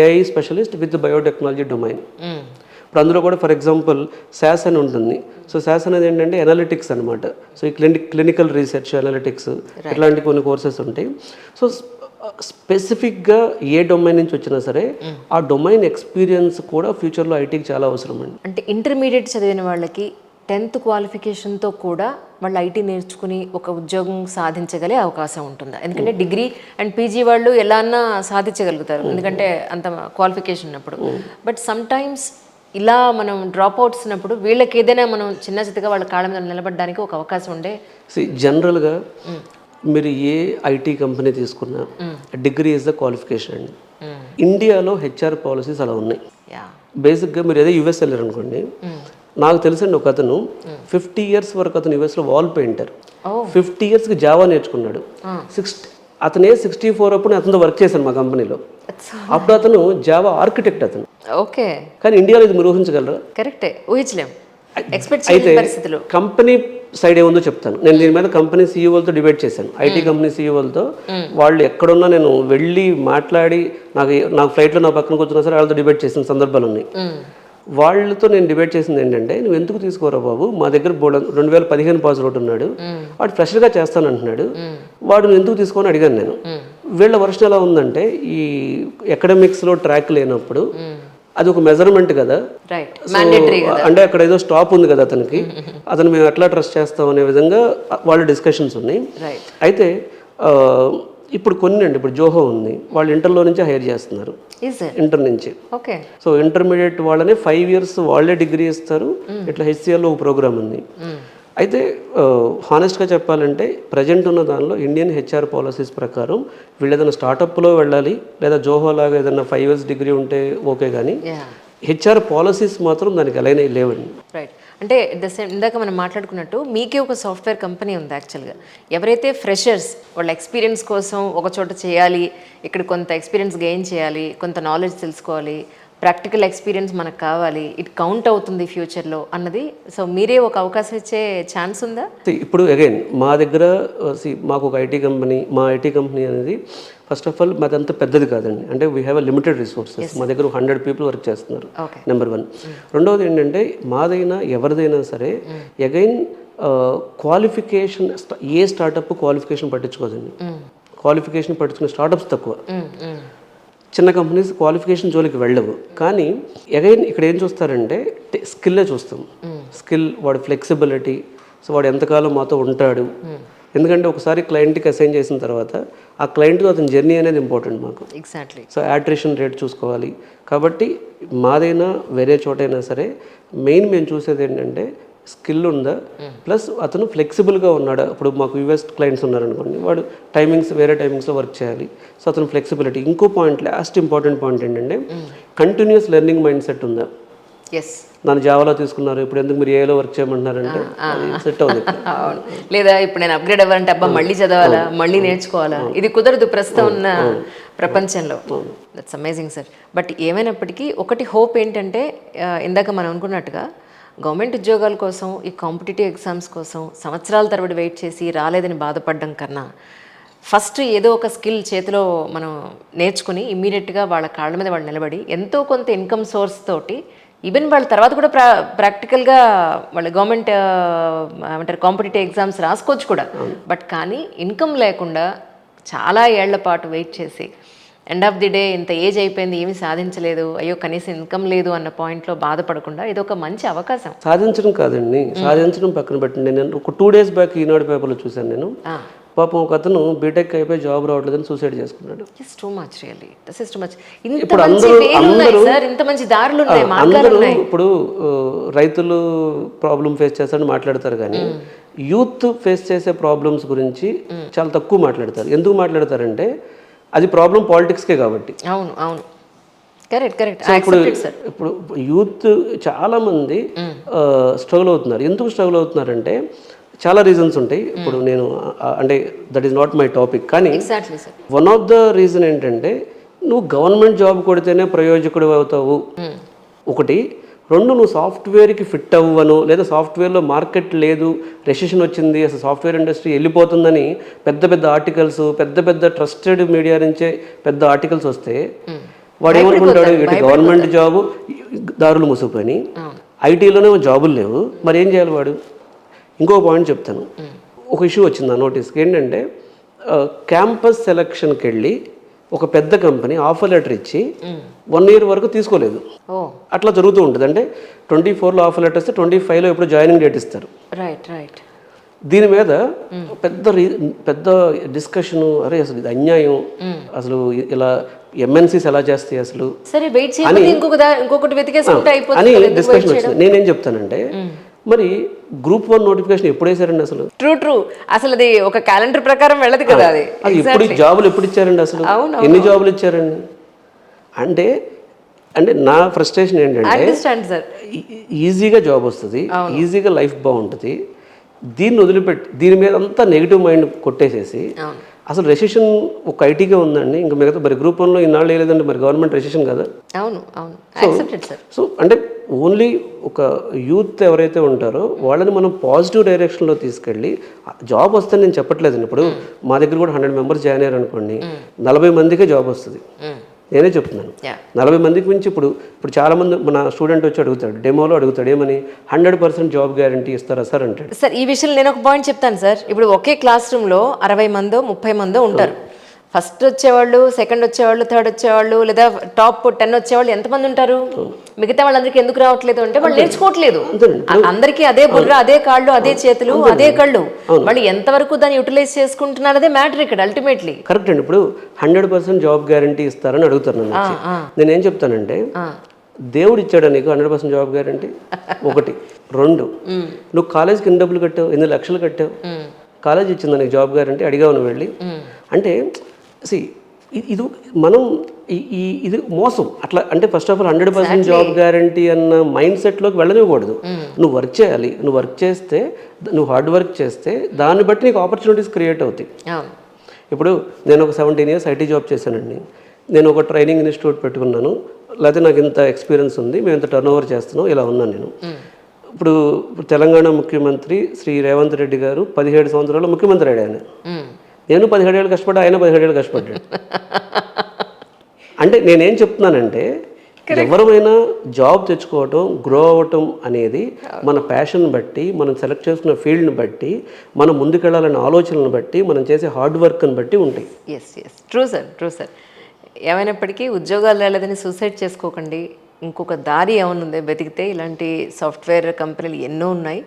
AI specialist with biotechnology domain. ఇప్పుడు అందులో కూడా ఫర్ ఎగ్జాంపుల్ శాస్ అని ఉంటుంది. సో శాస్ అనేది ఏంటంటే ఎనాలిటిక్స్ అనమాట. సో ఈ క్లినికల్ రీసెర్చ్, ఎనాలిటిక్స్ ఇట్లాంటి కొన్ని కోర్సెస్ ఉంటాయి. సో స్పెసిఫిక్గా ఏ డొమైన్ నుంచి వచ్చినా సరే ఆ డొమైన్ ఎక్స్పీరియన్స్ కూడా ఫ్యూచర్లో ఐటీకి చాలా అవసరం అండి. అంటే ఇంటర్మీడియట్ చదివిన వాళ్ళకి 10th క్వాలిఫికేషన్తో కూడా వాళ్ళు ఐటీ నేర్చుకుని ఒక ఉద్యోగం సాధించగలే అవకాశం ఉంటుందా? ఎందుకంటే డిగ్రీ అండ్ పీజీ వాళ్ళు ఎలా అన్నా సాధించగలుగుతారు ఎందుకంటే అంత క్వాలిఫికేషన్ ఉన్నప్పుడు. బట్ సమ్ టైమ్స్ ఇలా మనం డ్రాప్ అవుట్స్ ఉన్నప్పుడు వీళ్ళకి ఏదైనా మనం చిన్న చిత్తగా వాళ్ళ కాళ్ళ మీద నిలబడడానికి ఒక అవకాశం ఉండే. జనరల్గా మీరు ఏ ఐటీ కంపెనీ తీసుకున్నా డిగ్రీ ఈజ్ ద క్వాలిఫికేషన్ అండి. ఇండియాలో హెచ్ఆర్ పాలసీస్ అలా ఉన్నాయి. బేసిక్గా మీరు ఏదో యుఎస్ వెళ్ళారు అనుకోండి, నాకు తెలుసండి ఒక అతను 50 years వరకు అతను యుఎస్లో వాల్ పెయింటర్, 50 yearsకి జావా నేర్చుకున్నాడు. అతనే 64 అప్పుడు అతనితో వర్క్ చేశాను మా కంపెనీలో. అప్పుడు అతను జావా ఆర్కిటెక్ట్ అతను. ఓకే. కానీ ఇండియాలో ఇది మీరు ఊహించగలరా? కరెక్టే, ఊహించలేం. అయితే కంపెనీ సైడ్ ఏముందో చెప్తాను. నేను దీని మీద కంపెనీ సీఈఓలతో డిబేట్ చేశాను, ఐటీ కంపెనీ సీఈఓలతో. వాళ్ళు ఎక్కడున్నా నేను వెళ్ళి మాట్లాడి నాకు ఫ్లైట్లో నా పక్కన కూర్చున్నా సరే వాళ్ళతో డిబేట్ చేసిన సందర్భాలు ఉన్నాయి. వాళ్ళతో నేను డిబేట్ చేసింది ఏంటంటే, నువ్వు ఎందుకు తీసుకోరా బాబు, మా దగ్గర 2015 పాస్ అవుట్ ఉన్నాడు, వాడు ఫ్రెష్గా చేస్తానంటున్నాడు, వాడు నువ్వు ఎందుకు తీసుకోని అడిగాను నేను. వీళ్ళ వర్షన్ ఎలా ఉందంటే, ఈ ఎకడమిక్స్లో ట్రాక్ లేనప్పుడు అది ఒక మెజర్మెంట్ కదా, అంటే అక్కడ ఏదో స్టాప్ ఉంది కదా అతనికి, అతను మేము ఎట్లా ట్రస్ట్ చేస్తాం అనే విధంగా వాళ్ళ డిస్కషన్స్ ఉన్నాయి. అయితే ఇప్పుడు కొన్ని అండి, ఇప్పుడు జోహో ఉంది, వాళ్ళు ఇంటర్లో నుంచి హైర్ చేస్తున్నారు, ఇంటర్ నుంచి. సో ఇంటర్మీడియట్ వాళ్ళనే 5 years వాళ్ళే డిగ్రీ ఇస్తారు. ఇట్లా హెచ్సిఎల్లో ఒక ప్రోగ్రామ్ ఉంది. అయితే హానెస్ట్గా చెప్పాలంటే ప్రజెంట్ ఉన్న దానిలో ఇండియన్ హెచ్ఆర్ పాలసీస్ ప్రకారం వీళ్ళు ఏదైనా స్టార్టప్లో వెళ్ళాలి, లేదా జోహో లాగా ఏదైనా 5 years డిగ్రీ ఉంటే ఓకే, కానీ హెచ్ఆర్ పాలసీస్ మాత్రం దానికి అలైన్ లేవండి. రైట్. అంటే ఇందాక మనం మాట్లాడుకున్నట్టు మీకే ఒక సాఫ్ట్వేర్ కంపెనీ ఉంది యాక్చువల్గా. ఎవరైతే ఫ్రెషర్స్ వాళ్ళ ఎక్స్పీరియన్స్ కోసం ఒక చోట చేయాలి, ఇక్కడ కొంత ఎక్స్పీరియన్స్ గెయిన్ చేయాలి, కొంత నాలెడ్జ్ తెలుసుకోవాలి, ప్రాక్టికల్ ఎక్స్పీరియన్స్ మనకు కావాలి, ఇట్ కౌంట్ అవుతుంది ఫ్యూచర్లో అన్నది. సో మీరే ఒక అవకాశం ఇచ్చే ఛాన్స్ ఉందా? ఇప్పుడు అగైన్ మా దగ్గర మాకు ఒక ఐటీ కంపెనీ, మా ఐటీ కంపెనీ అనేది ఫస్ట్ ఆఫ్ ఆల్ మాదంతా పెద్దది కాదండి. అంటే వీ హ్యావ్ లిమిటెడ్ రిసోర్సెస్. మా దగ్గర 100 people వర్క్ చేస్తున్నారు, నెంబర్ 1. రెండవది ఏంటంటే మాదైనా ఎవరిదైనా సరే అగైన్ క్వాలిఫికేషన్, ఏ స్టార్టప్ క్వాలిఫికేషన్ పట్టించుకోదండి. క్వాలిఫికేషన్ పట్టించుకునే స్టార్టప్స్ తక్కువ. చిన్న కంపెనీస్ క్వాలిఫికేషన్ జోలికి వెళ్ళవు. కానీ అగైన్ ఇక్కడ ఏం చూస్తారంటే స్కిల్లే చూస్తాం. స్కిల్, వాడి ఫ్లెక్సిబిలిటీ, సో వాడు ఎంతకాలం మాతో ఉంటాడు, ఎందుకంటే ఒకసారి క్లయింట్కి అసైన్ చేసిన తర్వాత ఆ క్లయింట్తో అతని జర్నీ అనేది ఇంపార్టెంట్ మాకు. ఎగ్జాక్ట్లీ. సో యాట్రిషన్ రేట్ చూసుకోవాలి. కాబట్టి మాదైనా వేరే చోటైనా సరే మెయిన్ మేము చూసేది ఏంటంటే స్కిల్ ఉందా, ప్లస్ అతను ఫ్లెక్సిబుల్గా ఉన్నాడా. ఇప్పుడు మాకు యూఎస్ క్లయింట్స్ ఉన్నారనుకోండి, వాడు టైమింగ్స్ వేరే టైమింగ్స్లో వర్క్ చేయాలి. సో అతను ఫ్లెక్సిబిలిటీ. ఇంకో పాయింట్, లాస్ట్ ఇంపార్టెంట్ పాయింట్ ఏంటంటే కంటిన్యూస్ లెర్నింగ్ మైండ్ సెట్ ఉందా. ఎస్. నన్ను జావాలో తీసుకున్నారు, ఇప్పుడు ఎందుకు మీరు ఏలో వర్క్ చేయమంటున్నారంటే సెట్ అవుతుంది. అవును. లేదా ఇప్పుడు నేను అప్గ్రేడ్ అవ్వాలంటే అబ్బా మళ్ళీ చదవాలా, మళ్ళీ నేర్చుకోవాలా, ఇది కుదరదు ప్రస్తుతం ఉన్న ప్రపంచంలో. That's amazing sir. బట్ ఏమైనప్పటికీ ఒకటి హోప్ ఏంటంటే, ఇందాక మనం అనుకున్నట్టుగా గవర్నమెంట్ ఉద్యోగాల కోసం, ఈ కాంపిటేటివ్ ఎగ్జామ్స్ కోసం సంవత్సరాల తరబడి వెయిట్ చేసి రాలేదని బాధపడడం కన్నా ఫస్ట్ ఏదో ఒక స్కిల్ చేతిలో మనం నేర్చుకుని ఇమ్మీడియట్గా వాళ్ళ కాళ్ళ మీద వాళ్ళు నిలబడి ఎంతో కొంత ఇన్కమ్ సోర్స్ తోటి ఈవెన్ వాళ్ళ తర్వాత కూడా ప్రాక్టికల్గా వాళ్ళ గవర్నమెంట్ ఏమంటారు కాంపిటేటివ్ ఎగ్జామ్స్ రాసుకోవచ్చు కూడా. బట్ కానీ ఇన్కమ్ లేకుండా చాలా ఏళ్ల పాటు వెయిట్ చేసి ఎండ్ ఆఫ్ ది డే ఇంత ఏజ్ అయిపోయింది ఏమీ సాధించలేదు, అయ్యో కనీసం ఇన్కమ్ లేదు అన్న పాయింట్లో బాధపడకుండా ఇది ఒక మంచి అవకాశం. సాధించడం కాదండి, సాధించడం పక్కన పెట్టండి. నేను ఒక 2 days బ్యాక్ ఈనాడు పేపర్లో చూశాను నేను. పాపం ఒక అతను బీటెక్ అయిపోయి జాబ్ రావట్లేదని సూసైడ్ చేసుకున్నాడు. ఇప్పుడు ఇంత మంచి దారులు ఉన్నాయి, మార్గాలు ఉన్నాయి. ఇప్పుడు రైతులు ప్రాబ్లం ఫేస్ చేస్తారని మాట్లాడతారు, కానీ యూత్ ఫేస్ చేసే ప్రాబ్లమ్స్ గురించి చాలా తక్కువ మాట్లాడతారు. ఎందుకు మాట్లాడతారంటే అది ప్రాబ్లం పాలిటిక్స్కే కాబట్టి. అవును అవును, కరెక్ట్ కరెక్ట్. ఇప్పుడు యూత్ చాలా మంది స్ట్రగుల్ అవుతున్నారు. ఎందుకు స్ట్రగుల్ అవుతున్నారంటే చాలా రీజన్స్ ఉంటాయి. ఇప్పుడు నేను అంటే that is not my topic, కానీ వన్ ఆఫ్ ద రీజన్ ఏంటంటే నువ్వు గవర్నమెంట్ జాబ్ కొడితేనే ప్రయోజకుడు అవుతావు ఒకటి. 2, నువ్వు సాఫ్ట్వేర్కి ఫిట్ అవ్వను, లేదా సాఫ్ట్వేర్లో మార్కెట్ లేదు, రెసిషన్ వచ్చింది, అసలు సాఫ్ట్వేర్ ఇండస్ట్రీ వెళ్ళిపోతుందని పెద్ద పెద్ద ఆర్టికల్స్, పెద్ద పెద్ద ట్రస్టెడ్ మీడియా నుంచే పెద్ద ఆర్టికల్స్ వస్తే వాడు ఏమనుకుంటాడు, ఇటు గవర్నమెంట్ జాబు దారులు మూసుకుపోయి ఐటీలోనే జాబులు లేవు, మరి ఏం చేయాలి వాడు. ఇంకో పాయింట్ చెప్తాను. ఒక ఇష్యూ వచ్చింది ఆ నోటీస్కి. ఏంటంటే క్యాంపస్ సెలక్షన్కి వెళ్ళి ఒక పెద్ద కంపెనీ ఆఫర్ లెటర్ ఇచ్చి 1 year వరకు తీసుకోలేదు. అట్లా జరుగుతూ ఉంటుంది. అంటే 24లో ఆఫర్ లెటర్ ఇస్తే 25లో ఎప్పుడు జాయినింగ్ డేట్ ఇస్తారు. Right right. దీని మీద పెద్ద డిస్కషను, అరే అసలు ఇది అన్యాయం, అసలు ఇలా ఎంఎన్సీస్ ఎలా చేస్తాయి అసలు అని డిస్కషన్ వచ్చింది. నేనేం చెప్తానంటే, మరి గ్రూప్ 1 నోటిఫికేషన్ ఎప్పుడు వేసారండి అసలు? ట్రూ. అసలు అది ఒక క్యాలెండర్ ప్రకారం వెళ్ళదు కదా. అది ఎప్పుడు జాబులు ఎప్పుడు ఇచ్చారండి అసలు? ఎన్ని జాబులు ఇచ్చారండి? అంటే నా ఫ్రస్ట్రేషన్ ఏంటంటే, ఈజీగా జాబ్ వస్తుంది, ఈజీగా లైఫ్ బాగుంటుంది, దీన్ని వదిలిపెట్టి దీని మీద అంతా నెగిటివ్ మైండ్ కొట్టేసేసి అసలు రెసిషన్ ఒక ఐటీగా ఉందండి, ఇంకా మిగతా మరి గ్రూప్ 1లో ఇన్నాళ్ళు వేయలేదండి, మరి గవర్నమెంట్ రెసిషన్ కదా. సో అంటే ఓన్లీ ఒక యూత్ ఎవరైతే ఉంటారో వాళ్ళని మనం పాజిటివ్ డైరెక్షన్లో తీసుకెళ్ళి జాబ్ వస్తుంది నేను చెప్పట్లేదండి. ఇప్పుడు మా దగ్గర కూడా 100 members జాయిన్ అయ్యారు అనుకోండి, 40 మందికే జాబ్ వస్తుంది. నేనే చెప్తున్నాను 40 మందికి మించి. ఇప్పుడు చాలామంది మన స్టూడెంట్ వచ్చి అడుగుతాడు, డెమోలో అడుగుతాడు, ఏమని 100% జాబ్ గ్యారంటీ ఇస్తారా సార్ అంటాడు. సార్ ఈ విషయంలో నేను ఒక పాయింట్ చెప్తాను సార్. ఇప్పుడు ఒకే క్లాస్ రూమ్లో 60 మందో 30 మందో ఉంటారు. ఫస్ట్ వచ్చేవాళ్ళు, సెకండ్ వచ్చేవాళ్ళు, థర్డ్ వచ్చేవాళ్ళు, లేదా టాప్ 10 వచ్చేవాళ్ళు ఎంతమంది ఉంటారు? మిగతా వాళ్ళందరికీ ఎందుకు రావట్లేదు అంటే వాళ్ళు నేర్చుకోవట్లేదు. అందరికీ అదే బుర్ర, అదే కాళ్ళు, అదే చేతులు, అదే కళ్ళు, వాళ్ళు ఎంతవరకు దాన్ని యూటిలైజ్ చేసుకుంటున్నారు అదే మ్యాటర్ ఇక్కడ అల్టిమేట్లీ. కరెక్ట్ అండి. ఇప్పుడు 100% జాబ్ గ్యారంటీ ఇస్తారని అడుగుతారు నన్ను. నేనేం చెప్తానంటే, దేవుడు ఇచ్చాడు నీకు 100% జాబ్ గ్యారంటీ? 1. 2, నువ్వు కాలేజ్కి ఎన్ని డబ్బులు కట్టావు, ఎన్ని లక్షలు కట్టావు, కాలేజ్ ఇచ్చిందా నీకు జాబ్ గ్యారంటీ? అడిగావు నువ్వు వెళ్ళి? అంటే ఇది మనం ఇది మోసం అట్లా. అంటే first of all 100% job guarantee అన్న మైండ్ సెట్లోకి వెళ్ళనివ్వకూడదు. నువ్వు వర్క్ చేయాలి, నువ్వు వర్క్ చేస్తే, నువ్వు హార్డ్ వర్క్ చేస్తే దాన్ని బట్టి నీకు ఆపర్చునిటీస్ క్రియేట్ అవుతాయి. ఇప్పుడు నేను ఒక 17 years ఐటీ జాబ్ చేశానండి. నేను ఒక ట్రైనింగ్ ఇన్స్టిట్యూట్ పెట్టుకున్నాను, లేకపోతే నాకు ఇంత ఎక్స్పీరియన్స్ ఉంది, మేము ఇంత టర్న్ ఓవర్ చేస్తున్నాం, ఇలా ఉన్నాను నేను. ఇప్పుడు తెలంగాణ ముఖ్యమంత్రి శ్రీ రేవంత్ రెడ్డి గారు 17 సంవత్సరాలు ముఖ్యమంత్రి అయ్యాను. నేను 17 ఏళ్ళు కష్టపడ్డా, ఆయన 17 ఏళ్ళు కష్టపడ్డాడు. అంటే నేనేం చెప్తున్నానంటే, ఎవరైనా జాబ్ తెచ్చుకోవటం, గ్రో అవ్వటం అనేది మన ప్యాషన్ బట్టి, మనం సెలెక్ట్ చేసుకున్న ఫీల్డ్ని బట్టి, మనం ముందుకెళ్ళాలనే ఆలోచనలను బట్టి, మనం చేసే హార్డ్ వర్క్ని బట్టి ఉంటాయి. True sir. ఏమైనప్పటికీ ఉద్యోగాలు లేదని సూసైడ్ చేసుకోకండి. ఇంకొక దారి ఏమనుందే వెతికితే ఇలాంటి సాఫ్ట్వేర్ కంపెనీలు ఎన్నో ఉన్నాయి.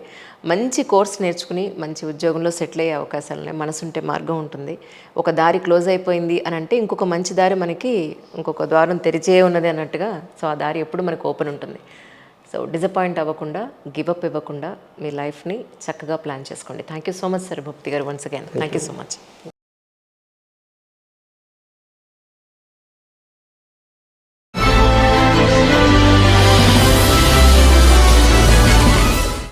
మంచి కోర్స్ నేర్చుకుని మంచి ఉద్యోగంలో సెటిల్ అయ్యే అవకాశాలు ఉన్నాయి. మనసుంటే మార్గం ఉంటుంది. ఒక దారి క్లోజ్ అయిపోయింది అని అంటే ఇంకొక మంచి దారి మనకి ఇంకొక ద్వారం తెరిచే ఉన్నది అన్నట్టుగా. సో ఆ దారి ఎప్పుడు మనకు ఓపెన్ ఉంటుంది. సో డిసప్పాయింట్ అవ్వకుండా, గివప్ ఇవ్వకుండా మీ లైఫ్ని చక్కగా ప్లాన్ చేసుకోండి. Thank you so much sir భక్తి గారు, once again thank you so much.